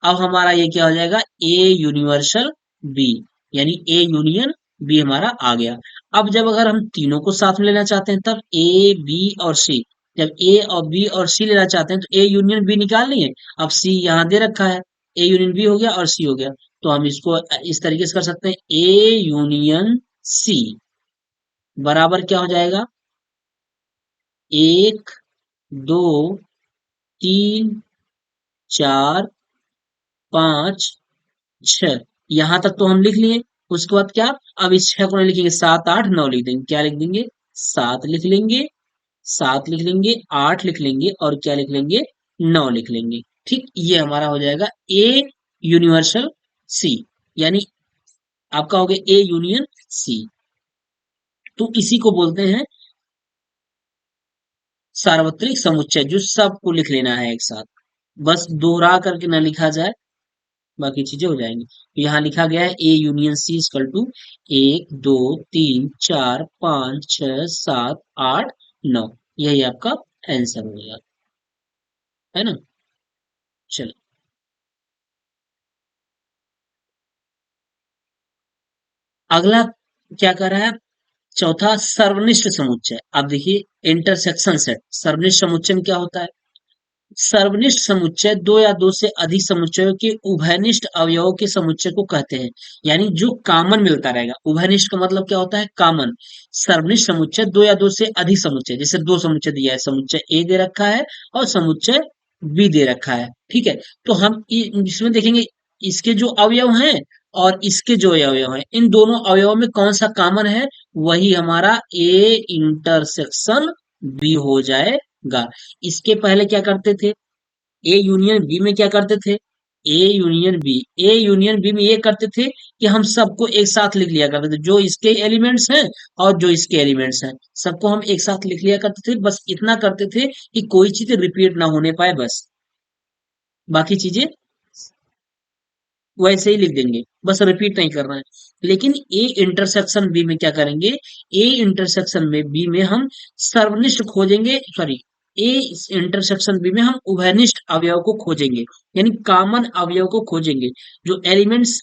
अब हमारा ये क्या हो जाएगा, ए यूनिवर्सल बी, यानी ए यूनियन बी हमारा आ गया। अब जब अगर हम तीनों को साथ में लेना चाहते हैं, तब ए बी और सी, जब ए और बी और सी लेना चाहते हैं तो ए यूनियन बी निकाल लिए। अब सी यहाँ दे रखा है, ए यूनियन बी हो गया और सी हो गया। तो हम इसको इस तरीके से कर सकते हैं, ए यूनियन सी बराबर क्या हो जाएगा, एक, दो, तीन, चार, पांच, छह। यहां तक तो हम लिख लिए। उसके बाद क्या, अब इस छह को नहीं लिखेंगे, सात, आठ, नौ लिख देंगे। क्या लिख देंगे, सात लिख लेंगे, सात लिख लेंगे, आठ लिख लेंगे और क्या लिख लेंगे, नौ लिख लेंगे। ठीक, ये हमारा हो जाएगा ए यूनिवर्सल सी, यानी आपका हो गया ए यूनियन सी। तो इसी को बोलते हैं सार्वत्रिक समुच्चय, जो सबको लिख लेना है एक साथ, बस दोहरा करके ना लिखा जाए, बाकी चीजें हो जाएंगी। तो यहाँ लिखा गया है A union C equal to एक, दो, तीन, चार, पांच, छह, सात, आठ, नौ। यही आपका आंसर होगा, है ना। चलो, अगला क्या कर रहा है, चौथा सर्वनिष्ठ समुच्चय। अब देखिए, इंटरसेक्शन सेट, सर्वनिष्ठ समुच्चय में क्या होता है, सर्वनिष्ठ समुच्चय दो या दो से अधिक समुच्चयों के उभयनिष्ठ अवयवों के समुच्चय को कहते हैं। यानी जो कॉमन मिलता रहेगा। उभयनिष्ठ का मतलब क्या होता है? कॉमन। सर्वनिष्ठ समुच्चय दो या दो से अधिक समुच्चय, जैसे दो समुच्चय दिया है, समुच्चय ए दे रखा है और समुच्चय बी दे रखा है। ठीक है, तो हम इसमें देखेंगे इसके जो अवयव हैं और इसके जो अवयव हैं, इन दोनों अवयवों में कौन सा कॉमन है, वही हमारा ए इंटरसेक्शन बी हो जाएगा। इसके पहले क्या करते थे? ए यूनियन बी में क्या करते थे? ए यूनियन बी में ये करते थे कि हम सबको एक साथ लिख लिया करते थे, जो इसके एलिमेंट्स हैं और जो इसके एलिमेंट्स हैं, सबको हम एक साथ लिख लिया करते थे। बस इतना करते थे कि कोई चीज रिपीट ना होने पाए, बस बाकी चीजें वैसे ही लिख देंगे, बस रिपीट नहीं करना है। लेकिन ए इंटरसेक्शन बी में क्या करेंगे? ए इंटरसेक्शन में बी में हम सर्वनिष्ठ खोजेंगे, सॉरी, ए इंटरसेक्शन बी में हम उभयनिष्ठ अवयव को खोजेंगे, यानी कॉमन अवयव को खोजेंगे। जो एलिमेंट्स,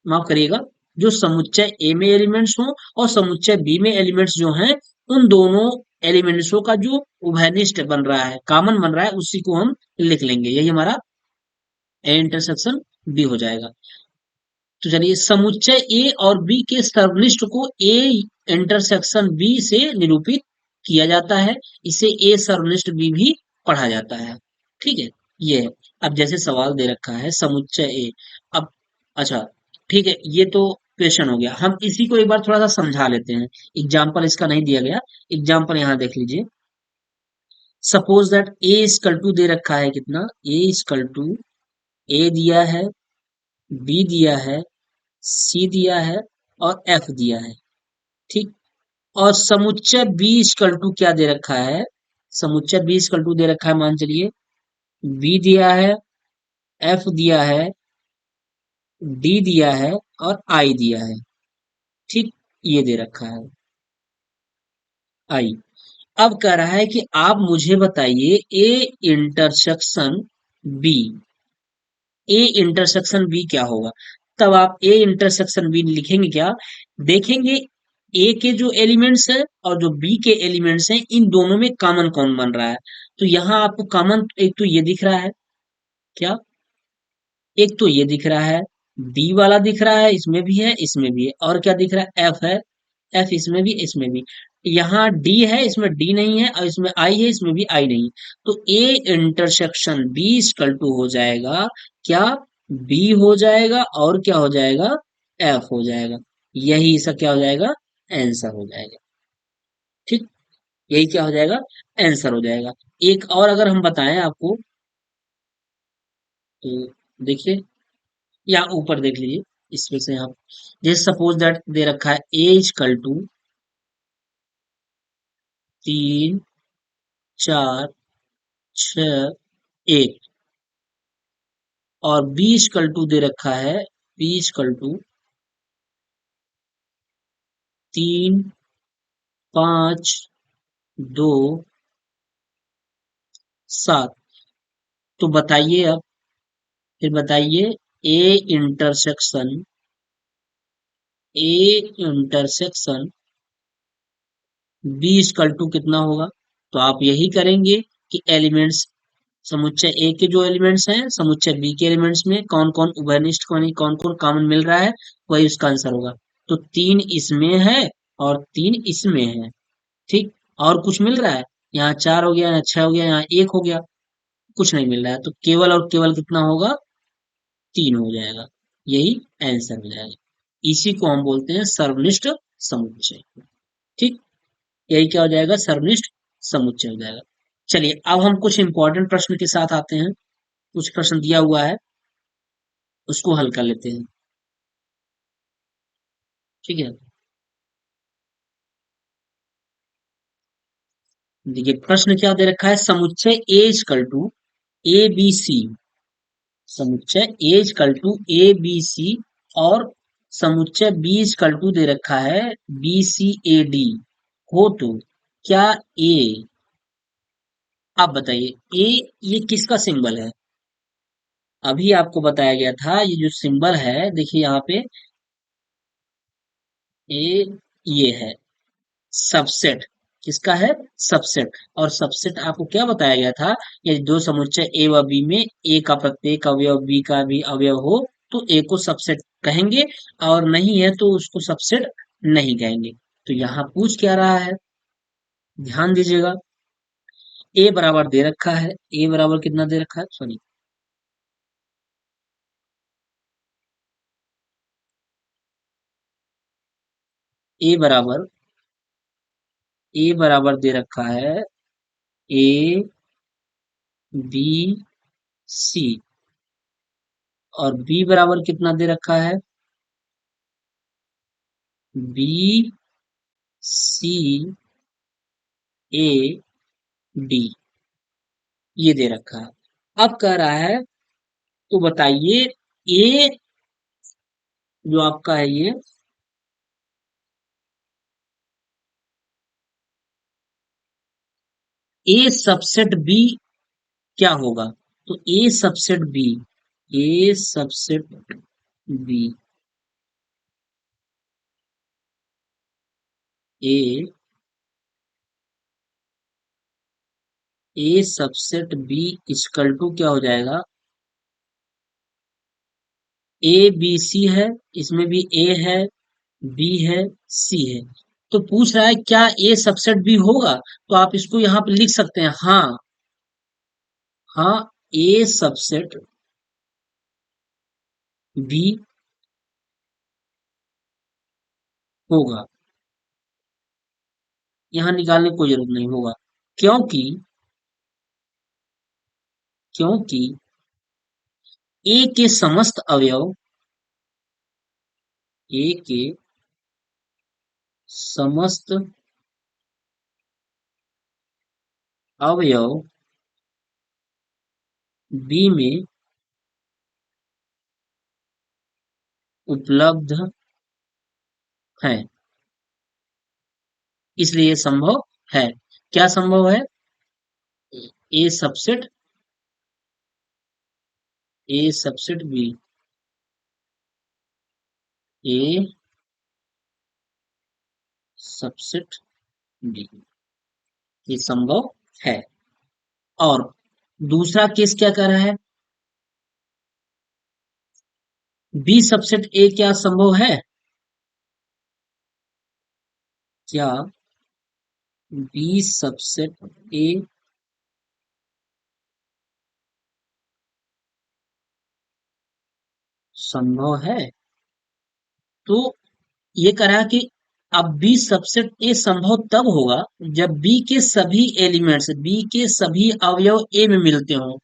माफ करिएगा, जो समुच्चय ए में एलिमेंट्स हो और समुच्चय बी में एलिमेंट्स जो हैं, उन दोनों एलिमेंट्सों का जो उभयनिष्ठ बन रहा है, कॉमन बन रहा है, उसी को हम लिख लेंगे। यही हमारा ए इंटरसेक्शन बी हो जाएगा। तो चलिए, समुच्चय ए और बी के सर्वनिष्ठ को ए इंटरसेक्शन बी से निरूपित किया जाता है। इसे ए सर्वनिष्ठ बी भी पढ़ा जाता है। ठीक है, ये है। अब जैसे सवाल दे रखा है समुच्चय ए। अब अच्छा, ठीक है, ये तो क्वेश्चन हो गया। हम इसी को एक बार थोड़ा सा समझा लेते हैं। एग्जाम्पल इसका नहीं दिया गया, एग्जाम्पल यहाँ देख लीजिए। Suppose that A equal to दे रखा है कितना? ए इक्वल टू, ए दिया है, बी दिया है, सी दिया है और एफ दिया है। ठीक, और समुच्चय बी इक्वल टू क्या दे रखा है? समुच्चय बी इक्वल टू दे रखा है, मान चलिए बी दिया है, एफ दिया है, डी दिया है और आई दिया है। ठीक, ये दे रखा है आई। अब कह रहा है कि आप मुझे बताइए A intersection B, A intersection B क्या होगा? तब आप ए इंटरसेक्शन बी लिखेंगे क्या? देखेंगे ए के जो एलिमेंट्स है और जो बी के एलिमेंट्स हैं, इन दोनों में कॉमन कौन बन रहा है। तो यहाँ आपको कॉमन एक तो ये दिख रहा है, क्या? एक तो ये दिख रहा है, डी वाला दिख रहा है, इसमें भी है, इसमें भी है, और क्या दिख रहा है? एफ है, एफ इसमें भी, इसमें भी। यहाँ डी है, इसमें डी नहीं है, और इसमें आई है, इसमें भी आई नहीं है। तो A intersection B equal to हो जाएगा क्या? बी हो जाएगा, और क्या हो जाएगा? एफ हो जाएगा। यही इसका क्या हो जाएगा? आंसर हो जाएगा। ठीक, यही क्या हो जाएगा? आंसर हो जाएगा। एक और अगर हम बताएं आपको, तो देखिए, या ऊपर देख लीजिए, इसमें से आप, जैसे सपोज दैट दे रखा है ए इक्वल टू 3, 4, 6, 1, और बी इक्वल टू दे रखा है, बी इक्वल टू 3, 5, 2, 7। तो बताइए अब, फिर बताइए, A intersection, A intersection B equal to कितना होगा? तो आप यही करेंगे कि एलिमेंट्स, समुच्चय ए के जो एलिमेंट्स हैं, समुच्चय बी के एलिमेंट्स में कौन कौन उभयनिष्ठ, कौन कौन कॉमन मिल रहा है, वही उसका आंसर होगा। तो 3 इसमें है और 3 इसमें है। ठीक, और कुछ मिल रहा है? यहाँ 4 हो गया, यहाँ 6 हो गया, यहाँ 1 हो गया, कुछ नहीं मिल रहा है। तो केवल और केवल कितना होगा? 3 हो जाएगा। यही आंसर हो जाएगा। इसी को हम बोलते हैं सर्वनिष्ठ समुच्चय। ठीक, यही क्या हो जाएगा? सर्वनिष्ठ समुच्चय हो जाएगा। चलिए, अब हम कुछ इंपॉर्टेंट प्रश्न के साथ आते हैं। कुछ प्रश्न दिया हुआ है, उसको हल कर लेते हैं। ठीक है, देखिए प्रश्न क्या दे रखा है? समुच्चय A equal to A B C, समुच्चय A equal to A B C, और समुच्चय बी इक्वल टू दे रखा है बी सी ए डी हो, तो क्या ए, आप बताइए ए ये किसका सिंबल है? अभी आपको बताया गया था, ये जो सिंबल है, देखिए यहाँ पे ए, ये है सबसेट। किसका है? सबसेट। और सबसेट आपको क्या बताया गया था? ये दो समुच्चय ए व बी में ए का प्रत्येक अवयव बी का भी अवयव हो तो ए को सबसेट कहेंगे, और नहीं है तो उसको सबसेट नहीं कहेंगे। तो यहाँ पूछ क्या रहा है, ध्यान दीजिएगा। ए बराबर दे रखा है, ए बराबर कितना दे रखा है, सॉरी, ए बराबर, ए बराबर दे रखा है ए बी सी, और बी बराबर कितना दे रखा है? बी सी ए डी, ये दे रखा है। अब कह रहा है, तो बताइए ए जो आपका है ये, ए सबसेट बी क्या होगा? तो A subset B, A subset B, A A subset B equal to क्या हो जाएगा? ए बी सी है, इसमें भी ए है, बी है, सी है। तो पूछ रहा है क्या ए सबसेट बी होगा? तो आप इसको यहाँ पे लिख सकते हैं, हाँ, हाँ, ए सबसेट बी होगा। यहाँ निकालने की कोई जरूरत नहीं होगा, क्योंकि क्योंकि ए के समस्त अवयव, ए के समस्त अवयव बी में उपलब्ध हैं, इसलिए ये संभव है। क्या संभव है? ए subset, A subset B, A subset B, ये संभव है। और दूसरा केस क्या कर रहा है? बी सबसेट ए क्या संभव है? क्या बी सबसेट ए संभव है? तो ये कह रहा है कि अब बी सबसेट ए संभव तब होगा जब बी के सभी एलिमेंट्स, बी के सभी अवयव ए में मिलते हों।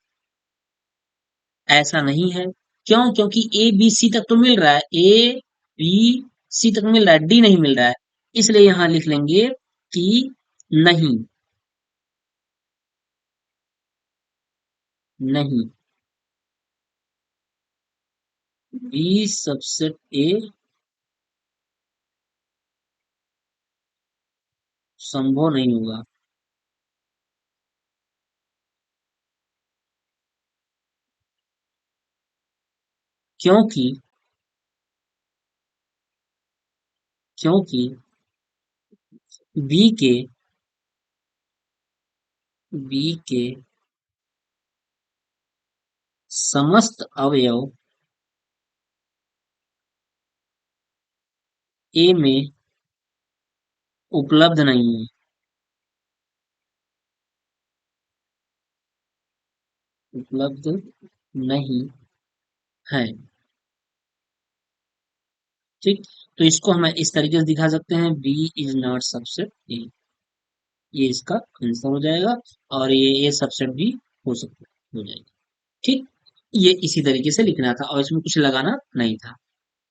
ऐसा नहीं है, क्यों? क्योंकि ए बी सी तक तो मिल रहा है, ए बी सी तक मिल रहा है, डी नहीं मिल रहा है। इसलिए यहां लिख लेंगे कि नहीं, नहीं, बी सबसेट ए संभव नहीं होगा, क्योंकि क्योंकि बी के बी के समस्त अवयव ए में उपलब्ध नहीं है, उपलब्ध नहीं है। ठीक, तो इसको हम इस तरीके से दिखा सकते हैं, B is not subset A, ये इसका आंसर हो जाएगा। और ये सबसेट भी हो जाएगा। ठीक, ये इसी तरीके से लिखना था और इसमें कुछ लगाना नहीं था।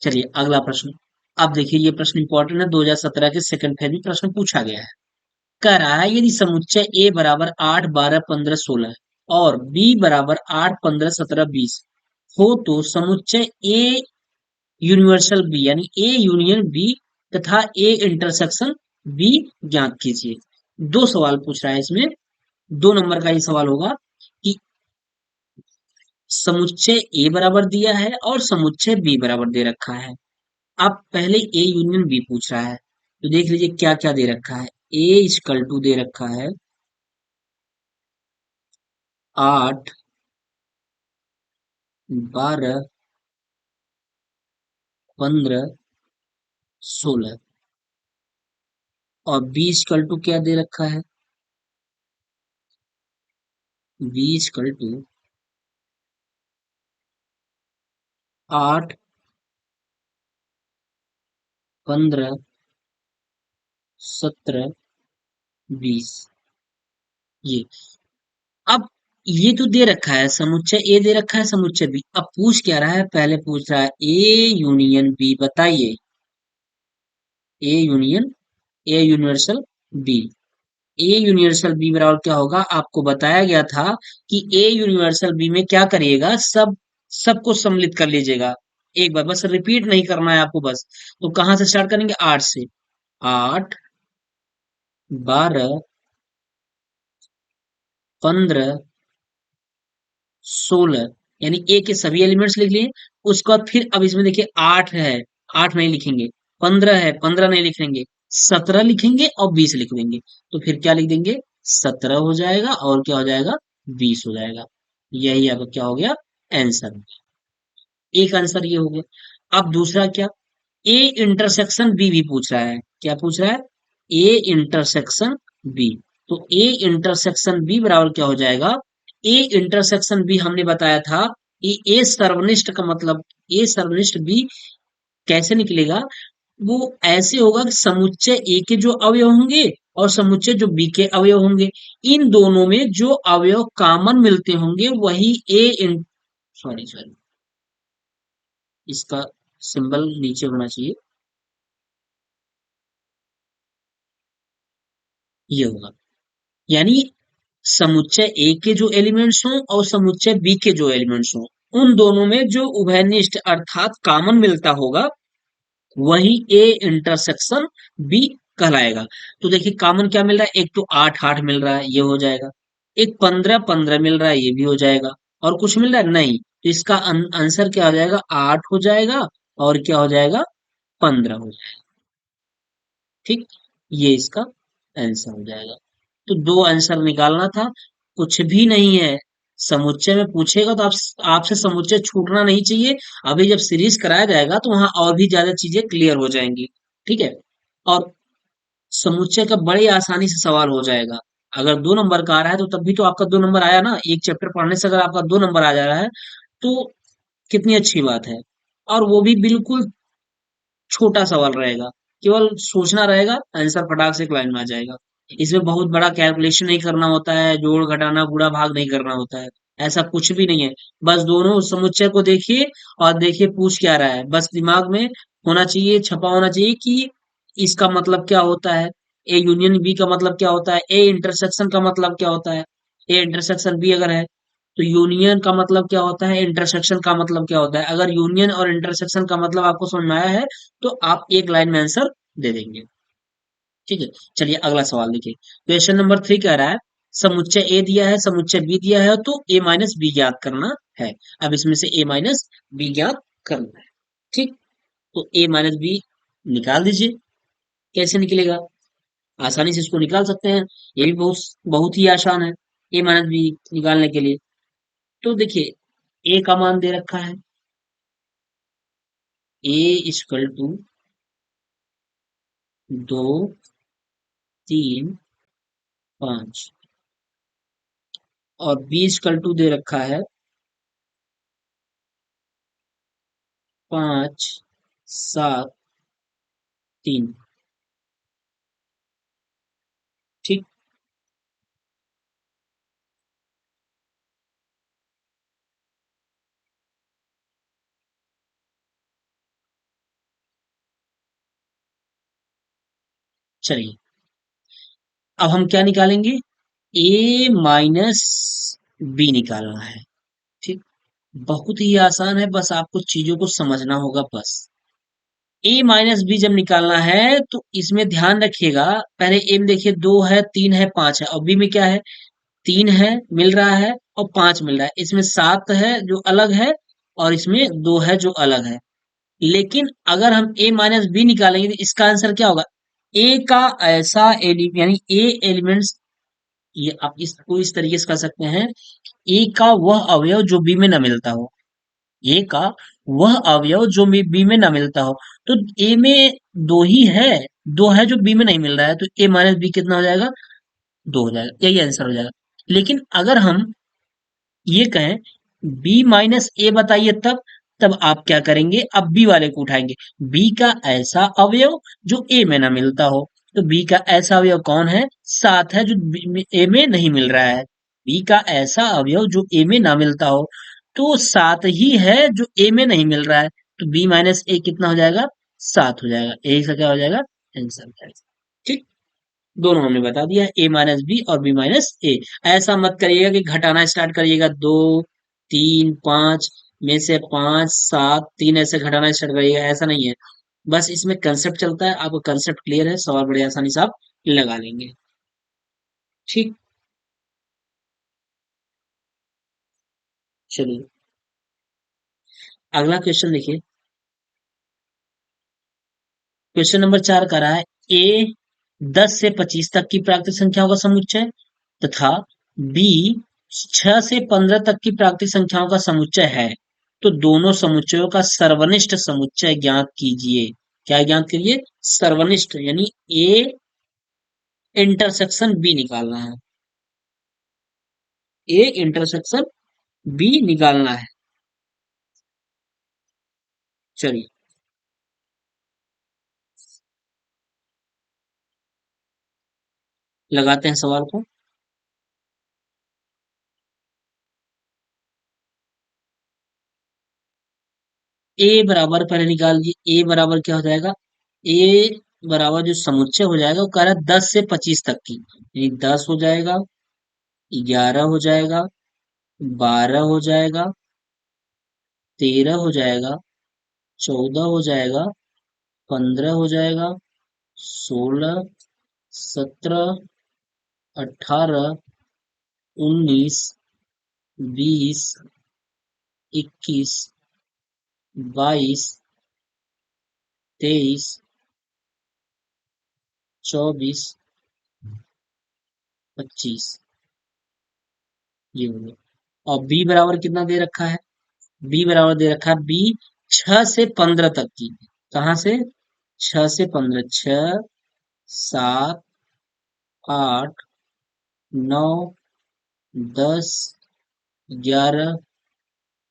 चलिए अगला प्रश्न। अब देखिए ये प्रश्न इंपॉर्टेंट है, 2017 के सेकंड फेज में प्रश्न पूछा गया है। कह रहा है यदि समुच्चय ए बराबर 8 12 15 16 और बी बराबर 8 15 17 20 हो तो समुच्चय ए यूनिवर्सल बी यानी ए यूनियन बी तथा ए इंटरसेक्शन बी ज्ञात कीजिए। दो सवाल पूछ रहा है इसमें, 2 नंबर का ये सवाल होगा कि समुच्चय ए बराबर दिया है और समुच्चय बी बराबर दे रखा है। अब पहले ए यूनियन बी पूछ रहा है, तो देख लीजिए क्या क्या दे रखा है। ए इक्वल टू दे रखा है 8, 12, 15, 16 और बी इक्वल टू क्या दे रखा है? बी इक्वल टू 8, 15, 17, 20 ये। अब ये तो दे रखा है समुच्चय ए दे रखा है समुच्चय बी। अब पूछ क्या रहा है? पहले पूछ रहा है ए यूनियन बी, बताइए A union, A universal B. A universal B बराबर क्या होगा? आपको बताया गया था कि ए यूनिवर्सल बी में क्या करिएगा, सबको सम्मिलित कर लीजिएगा। एक बार बस रिपीट नहीं करना है आपको बस। तो कहां से स्टार्ट करेंगे? 8 से। 8, 12, 15, 16 यानी ए के सभी एलिमेंट्स लिख लिए। उसके बाद फिर अब इसमें देखिए 8 है, 8 नहीं लिखेंगे। 15 है, 15 नहीं लिखेंगे। 17 लिखेंगे और 20 लिख देंगे। तो फिर क्या लिख देंगे? 17 हो जाएगा और क्या हो जाएगा? 20 हो जाएगा। यही अब क्या हो गया? आंसर। एक आंसर ये हो गया। अब दूसरा क्या? ए इंटरसेक्शन बी भी पूछ रहा है। क्या पूछ रहा है? A intersection B. तो ए इंटरसेक्शन बी बराबर क्या हो जाएगा? ए इंटरसेक्शन बी हमने बताया था कि ए सर्वनिष्ठ का मतलब, ए सर्वनिष्ठ बी कैसे निकलेगा? वो ऐसे होगा कि समुच्चय ए के जो अवयव होंगे और समुच्चय जो बी के अवयव होंगे, इन दोनों में जो अवयव कॉमन मिलते होंगे वही ए इन, सॉरी सॉरी, इसका सिंबल नीचे होना चाहिए, ये होगा। यानी समुच्चय ए के जो एलिमेंट्स हों और समुच्चय बी के जो एलिमेंट्स हों, उन दोनों में जो उभयनिष्ठ अर्थात कॉमन मिलता होगा वही ए इंटरसेक्शन बी कहलाएगा। तो देखिए कॉमन क्या मिल रहा है? एक तो 8, 8 मिल रहा है, ये हो जाएगा। एक 15, 15 मिल रहा है, ये भी हो जाएगा। और कुछ मिल रहा है? नहीं। तो इसका आंसर क्या हो जाएगा? 8 हो जाएगा और क्या हो जाएगा? 15 हो जाएगा। ठीक, ये इसका आंसर हो जाएगा। तो दो आंसर निकालना था, कुछ भी नहीं है। समुच्चय में पूछेगा तो आपसे समुच्चय छूटना नहीं चाहिए। अभी जब सीरीज कराया जाएगा तो वहां और भी ज्यादा चीजें क्लियर हो जाएंगी। ठीक है। और समुच्चय का बड़े आसानी से सवाल हो जाएगा। अगर 2 नंबर का आ रहा है तो तब भी तो आपका 2 नंबर आया ना, एक चैप्टर पढ़ने से अगर आपका 2 नंबर आ जा रहा है तो कितनी अच्छी बात है। और वो भी बिल्कुल छोटा सवाल रहेगा, केवल सोचना रहेगा, आंसर फटाक से एक लाइन में आ जाएगा। इसमें बहुत बड़ा कैलकुलेशन नहीं करना होता है, जोड़ घटाना गुणा भाग नहीं करना होता है। ऐसा कुछ भी नहीं है। बस दोनों समुच्चय को देखिए और देखिए पूछ क्या रहा है, बस दिमाग में होना चाहिए, छपा होना चाहिए कि इसका मतलब क्या होता है, ए यूनियन बी का मतलब क्या होता है, ए इंटरसेक्शन का मतलब क्या होता है। ए इंटरसेक्शन बी अगर है तो यूनियन का मतलब क्या होता है, इंटरसेक्शन का मतलब क्या होता है। अगर यूनियन और इंटरसेक्शन का मतलब आपको समझ में आया है तो आप एक लाइन में आंसर दे देंगे। ठीक है। चलिए अगला सवाल देखिए। क्वेश्चन नंबर 3 कह रहा है समुच्चय ए दिया है, समुच्चय बी दिया है, तो ए माइनस बी ज्ञात करना है। अब इसमें से ए माइनस बी ज्ञात करना है। ठीक। तो ए माइनस बी निकाल दीजिए। कैसे निकलेगा? आसानी से इसको निकाल सकते हैं। ये भी बहुत बहुत ही आसान है ए माइनस बी निकालने के लिए। तो देखिए ए का मान दे रखा है, ए इक्वल टू 2, 3, 5 और बी इक्वल टू दे रखा है 5, 7, 3। ठीक। चलिए अब हम क्या निकालेंगे? ए माइनस बी निकालना है। ठीक। बहुत ही आसान है, बस आपको चीजों को समझना होगा बस। ए माइनस बी जब निकालना है तो इसमें ध्यान रखिएगा, पहले ए में देखिए 2 है, 3 है, 5 है और बी में क्या है? 3 है मिल रहा है और 5 मिल रहा है। इसमें 7 है जो अलग है और इसमें 2 है जो अलग है। लेकिन अगर हम ए माइनस बी निकालेंगे तो इसका आंसर क्या होगा? ए का ऐसा यानी ए एलिमेंट्स, ये आप इसको इस तरीके से कर सकते हैं, ए का वह अवयव जो बी में न मिलता हो, ए का वह अवयव जो बी में ना मिलता हो। तो ए में दो ही है, दो है जो बी में नहीं मिल रहा है, तो ए माइनस बी कितना हो जाएगा, दो हो जाएगा, यही आंसर हो जाएगा। लेकिन अगर हम ये कहें बी माइनस ए बताइए, तब आप क्या करेंगे, अब बी वाले को उठाएंगे, बी का ऐसा अवयव जो ए में ना मिलता हो। तो बी का ऐसा अवयव कौन है, सात है, जो ए में नहीं मिल रहा है। बी का ऐसा अवयव जो ए में ना मिलता हो, तो सात ही है जो ए में नहीं मिल रहा है। तो बी माइनस ए कितना हो जाएगा, सात हो जाएगा, ए का क्या हो जाएगा, आंसर हो जाएगा। ठीक, दोनों हमने बता दिया, ए माइनस बी और बी माइनस ए। ऐसा मत करिएगा कि घटाना स्टार्ट करिएगा, दो, तीन, पांच में से पांच, सात, तीन, ऐसे घटाना स्टार्ट करिएगा, ऐसा नहीं है। बस इसमें कंसेप्ट चलता है, आपको कंसेप्ट क्लियर है, सवाल बड़े आसानी से आप लगा लेंगे। ठीक, चलिए अगला क्वेश्चन देखिए। क्वेश्चन नंबर 4 का रहा है, ए 10 से 25 तक की प्राकृतिक संख्याओं का समुच्चय तथा बी 6 से 15 तक की प्राकृतिक संख्याओं का समुच्चय है, तो दोनों समुच्चयों का सर्वनिष्ठ समुच्चय ज्ञात कीजिए। क्या ज्ञात करिए, सर्वनिष्ठ, यानी ए इंटरसेक्शन बी निकालना है, ए इंटरसेक्शन बी निकालना है। चलिए लगाते हैं सवाल को। ए बराबर पहले निकाल दिए, ए बराबर क्या हो जाएगा, ए बराबर जो समुच्चय हो जाएगा वो कह रहा है 10 से 25 तक की, यानी 10 हो जाएगा, 11 हो जाएगा, 12 हो जाएगा, 13 हो जाएगा, 14 हो जाएगा, 15 हो जाएगा, 16, 17, 18, 19, 20, 21, 22, 23, 24, 25, ये हो गया। और बी बराबर कितना दे रखा है, बी बराबर दे रखा है बी 6 से 15 तक की। कहां से, 6 से 15, 6, 7, 8, 9, 10, 11,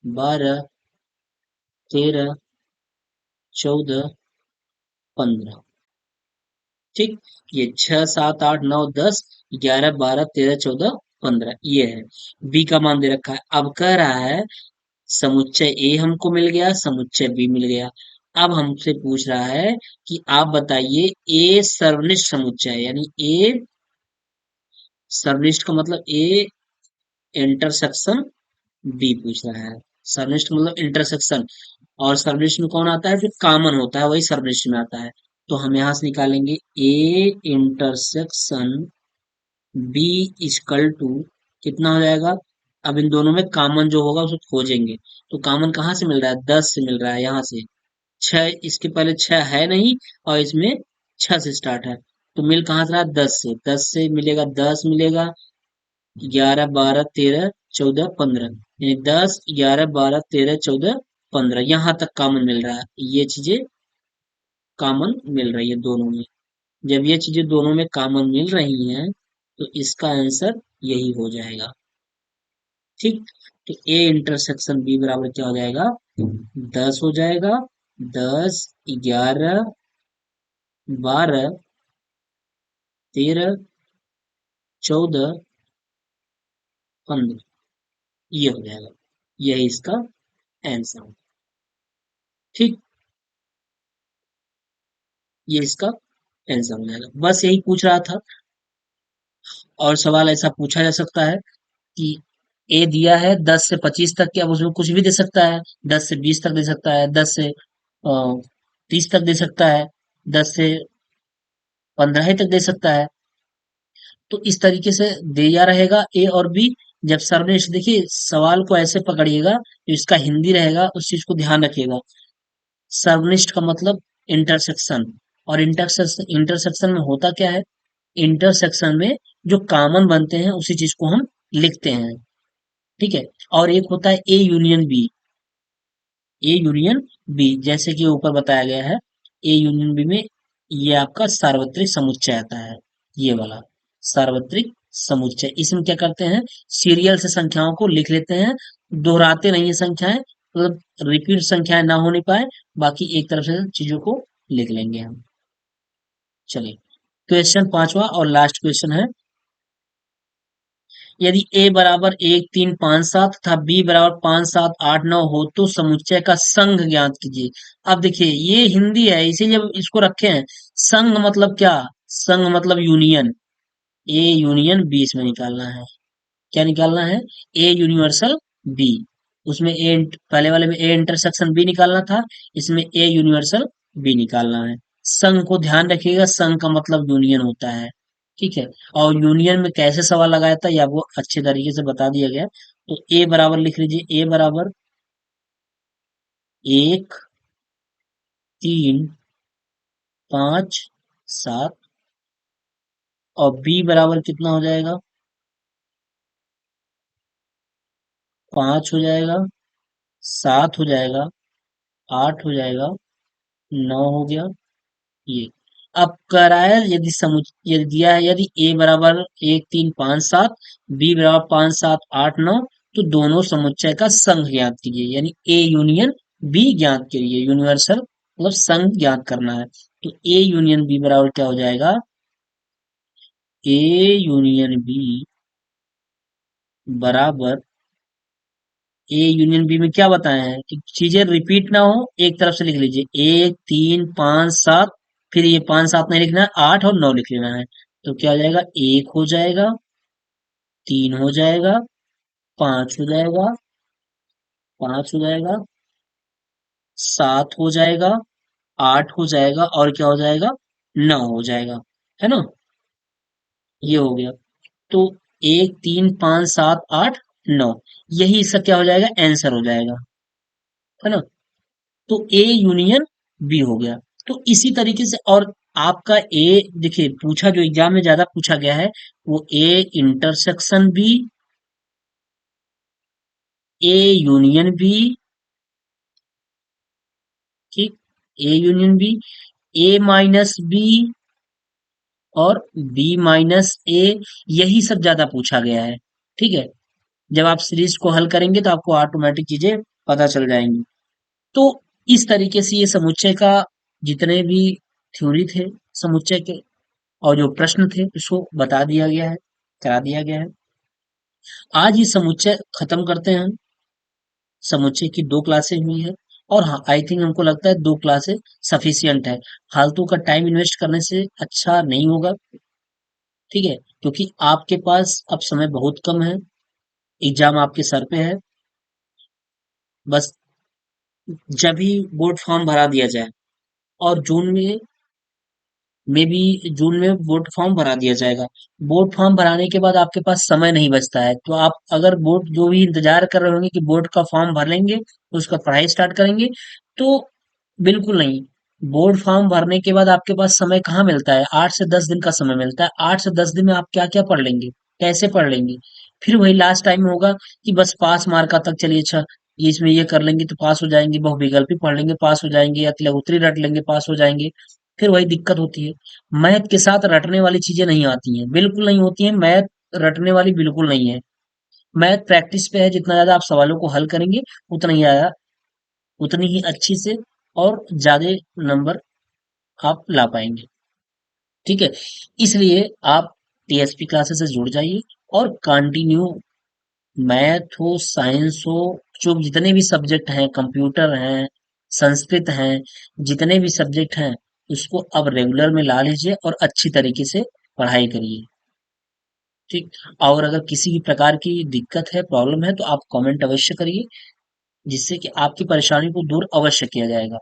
12, 13, 14, 15। ठीक, ये 6, 7, 8, 9, 10, 11, 12, 13, 14, 15, ये है। बी का मान दे रखा है, अब कह रहा है समुच्चय ए हमको मिल गया, समुच्चय बी मिल गया। अब हमसे पूछ रहा है कि आप बताइए ए सर्वनिष्ठ समुच्चय है, यानी ए सर्वनिष्ठ का मतलब ए इंटरसेक्शन बी पूछ रहा है। सर्वनिष्ठ मतलब इंटरसेक्शन, और सर्वनिष्ठ में कौन आता है, जो कॉमन होता है वही सर्वनिष्ठ में आता है। तो हम यहां से निकालेंगे A intersection B equal to, कितना हो जाएगा, अब इन दोनों में कॉमन जो होगा उसको खोजेंगे। तो कॉमन कहाँ से मिल रहा है, 10 से मिल रहा है, यहाँ से 6, इसके पहले 6 है नहीं, और इसमें 6 से स्टार्ट है, तो मिल कहाँ से रहा है, 10 से, 10 से मिलेगा, 10 मिलेगा, 11, 12, 13, 14, 15, यानी 10, 11, 12, 13, 14, 15, यहाँ तक कॉमन मिल रहा है। ये चीजें कॉमन मिल रही है दोनों में। जब ये चीजें दोनों में कॉमन मिल रही हैं, तो इसका आंसर यही हो जाएगा। ठीक, तो ए इंटरसेक्शन बी बराबर क्या हो जाएगा, 10 हो जाएगा, 10, 11, 12, 13, 14, 15, ये हो जाएगा, यही इसका आंसर है। ठीक, ये इसका आंसर हो जाएगा, बस यही पूछ रहा था। और सवाल ऐसा पूछा जा सकता है कि ए दिया है 10 से 25 तक के, अब उसमें कुछ भी दे सकता है, 10 से 20 तक दे सकता है, 10 से 30 तक दे सकता है, 10 से 15 तक दे सकता है। तो इस तरीके से दिया रहेगा ए और बी। जब सर्वनिष्ठ, देखिए सवाल को ऐसे पकड़िएगा, जो इसका हिंदी रहेगा उस चीज को ध्यान रखिएगा। सर्वनिष्ठ का मतलब इंटरसेक्शन, और इंटरसेक्शन इंटरसेक्शन में होता क्या है, इंटरसेक्शन में जो कॉमन बनते हैं उसी चीज को हम लिखते हैं। ठीक है। और एक होता है A union B, A union B जैसे कि ऊपर बताया गया है, ए यूनियन बी में ये आपका सार्वत्रिक समुच्चय आता है, ये वाला सार्वत्रिक समुच्चय। इसमें क्या करते हैं, सीरियल से संख्याओं को लिख लेते हैं, दोहराते नहीं है संख्याएं, मतलब रिपीट संख्याएं ना होने पाए, बाकी एक तरफ से चीजों को लिख लेंगे हम। चलिए, क्वेश्चन पांचवा और लास्ट क्वेश्चन है, यदि a बराबर 1 3 5 7 तथा b बराबर 5 7 8 9 हो तो समुच्चय का संघ ज्ञात कीजिए। अब देखिए ये हिंदी है इसीलिए इसको रखे हैं। संघ मतलब क्या, संघ मतलब यूनियन, ए यूनियन बी इसमें निकालना है। क्या निकालना है, ए यूनिवर्सल बी। उसमें ए, पहले वाले में ए इंटरसेक्शन बी निकालना था, इसमें ए यूनिवर्सल बी निकालना है। संघ को ध्यान रखिएगा, संघ का मतलब यूनियन होता है। ठीक है। और यूनियन में कैसे सवाल लगाया था या वो अच्छे तरीके से बता दिया गया। तो ए बराबर लिख लीजिए, ए बराबर 1 3 5 7, और बी बराबर कितना हो जाएगा, 5 हो जाएगा, 7 हो जाएगा, 8 हो जाएगा, 9 हो गया। ये अब कराया, यदि दिया है, यदि ए बराबर 1 3 5 7, बी बराबर 5 7 8 9, तो दोनों समुच्चय का संघ ज्ञात कीजिए, यानी ए यूनियन बी ज्ञात करिए, यूनिवर्सल मतलब संघ ज्ञात करना है। तो ए यूनियन बी बराबर क्या हो जाएगा, ए यूनियन बी बराबर, ए यूनियन बी में क्या बताए हैं कि चीजें रिपीट ना हो, एक तरफ से लिख लीजिए, 1 3 5 7, फिर ये 5 7 नहीं लिखना है, 8 और 9 लिख लेना है। तो क्या हो जाएगा, 1 हो जाएगा, 3 हो जाएगा, 5 हो जाएगा, 5 हो जाएगा, 7 हो जाएगा, 8 हो जाएगा, और क्या हो जाएगा, 9 हो जाएगा, है ना। ये हो गया। तो 1 3 5 7 8 9, यही इसका क्या हो जाएगा, आंसर हो जाएगा, है ना। तो ए यूनियन बी हो गया। तो इसी तरीके से, और आपका ए, देखिए पूछा जो एग्जाम में ज्यादा पूछा गया है, वो A intersection B, A union B, ठीक, A union B, A minus B, और बी माइनस ए, यही सब ज्यादा पूछा गया है। ठीक है। जब आप सीरीज को हल करेंगे तो आपको ऑटोमेटिक चीजें पता चल जाएंगी। तो इस तरीके से ये समुच्चय का जितने भी थ्योरी थे समुच्चय के, और जो प्रश्न थे उसको बता दिया गया है, करा दिया गया है। आज ये समुच्चय खत्म करते हैं हम। समुच्चय की 2 क्लासें हुई है, और हाँ आई थिंक हमको लगता है 2 क्लासें सफिशियंट है। फालतू का टाइम इन्वेस्ट करने से अच्छा नहीं होगा। ठीक है। क्योंकि आपके पास अब समय बहुत कम है, एग्जाम आपके सर पे है। बस जब भी बोर्ड फॉर्म भरा दिया जाए, और जून में भी जून में बोर्ड फॉर्म भरा दिया जाएगा। बोर्ड फॉर्म भराने के बाद आपके पास समय नहीं बचता है, तो आप अगर बोर्ड जो भी इंतजार कर रहे होंगे कि बोर्ड का फॉर्म भर लेंगे तो उसका पढ़ाई स्टार्ट करेंगे, तो बिल्कुल नहीं। बोर्ड फॉर्म भरने के बाद आपके पास समय कहाँ मिलता है, 8 से 10 दिन का समय मिलता है। 8 से 10 दिन में आप क्या क्या पढ़ लेंगे, कैसे पढ़ लेंगे। फिर वही लास्ट टाइम में होगा कि बस पास मार्क तक चलिए, अच्छा ये इसमें ये कर लेंगे तो पास हो जाएंगे, बहुविकल्पी पढ़ लेंगे पास हो जाएंगे, या तिलक रट लेंगे पास हो जाएंगे। फिर वही दिक्कत होती है। मैथ के साथ रटने वाली चीजें नहीं आती हैं, बिल्कुल नहीं होती हैं। मैथ रटने वाली बिल्कुल नहीं है। मैथ प्रैक्टिस पे है, जितना ज्यादा आप सवालों को हल करेंगे उतना ही ज्यादा, उतनी ही अच्छी से और ज्यादा नंबर आप ला पाएंगे। ठीक है। इसलिए आप टीएसपी क्लासेस से जुड़ जाइए, और कंटिन्यू, मैथ हो साइंस हो, जो जितने भी सब्जेक्ट हैं, कंप्यूटर हैं, संस्कृत हैं, जितने भी सब्जेक्ट हैं, उसको अब रेगुलर में ला लीजिए और अच्छी तरीके से पढ़ाई करिए। ठीक। और अगर किसी भी प्रकार की दिक्कत है, प्रॉब्लम है, तो आप कमेंट अवश्य करिए, जिससे कि आपकी परेशानी को दूर अवश्य किया जाएगा।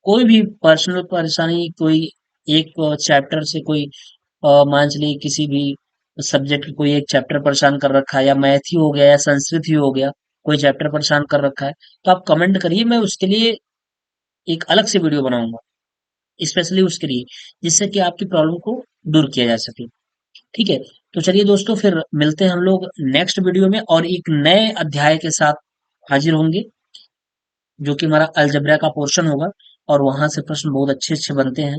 कोई भी पर्सनल परेशानी, कोई एक चैप्टर से कोई मान चलिए किसी भी सब्जेक्ट की कोई एक चैप्टर परेशान कर रखा है, या मैथ ही हो गया या संस्कृत ही हो गया, कोई चैप्टर परेशान कर रखा है, तो आप कमेंट करिए, मैं उसके लिए एक अलग से वीडियो बनाऊंगा। स्पेशली उसके लिए, जिससे कि आपकी प्रॉब्लम को दूर किया जा सके। ठीक है, तो चलिए दोस्तों, फिर मिलते हैं हम लोग नेक्स्ट वीडियो में और एक नए अध्याय के साथ हाजिर होंगे, जो कि हमारा अलजेब्रा का पोर्शन होगा, और वहां से प्रश्न बहुत अच्छे अच्छे बनते हैं,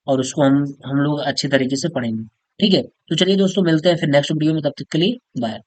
और उसको हम लोग अच्छे तरीके से पढ़ेंगे। ठीक है, तो चलिए दोस्तों, मिलते हैं फिर नेक्स्ट वीडियो में, तब तक के लिए बाय।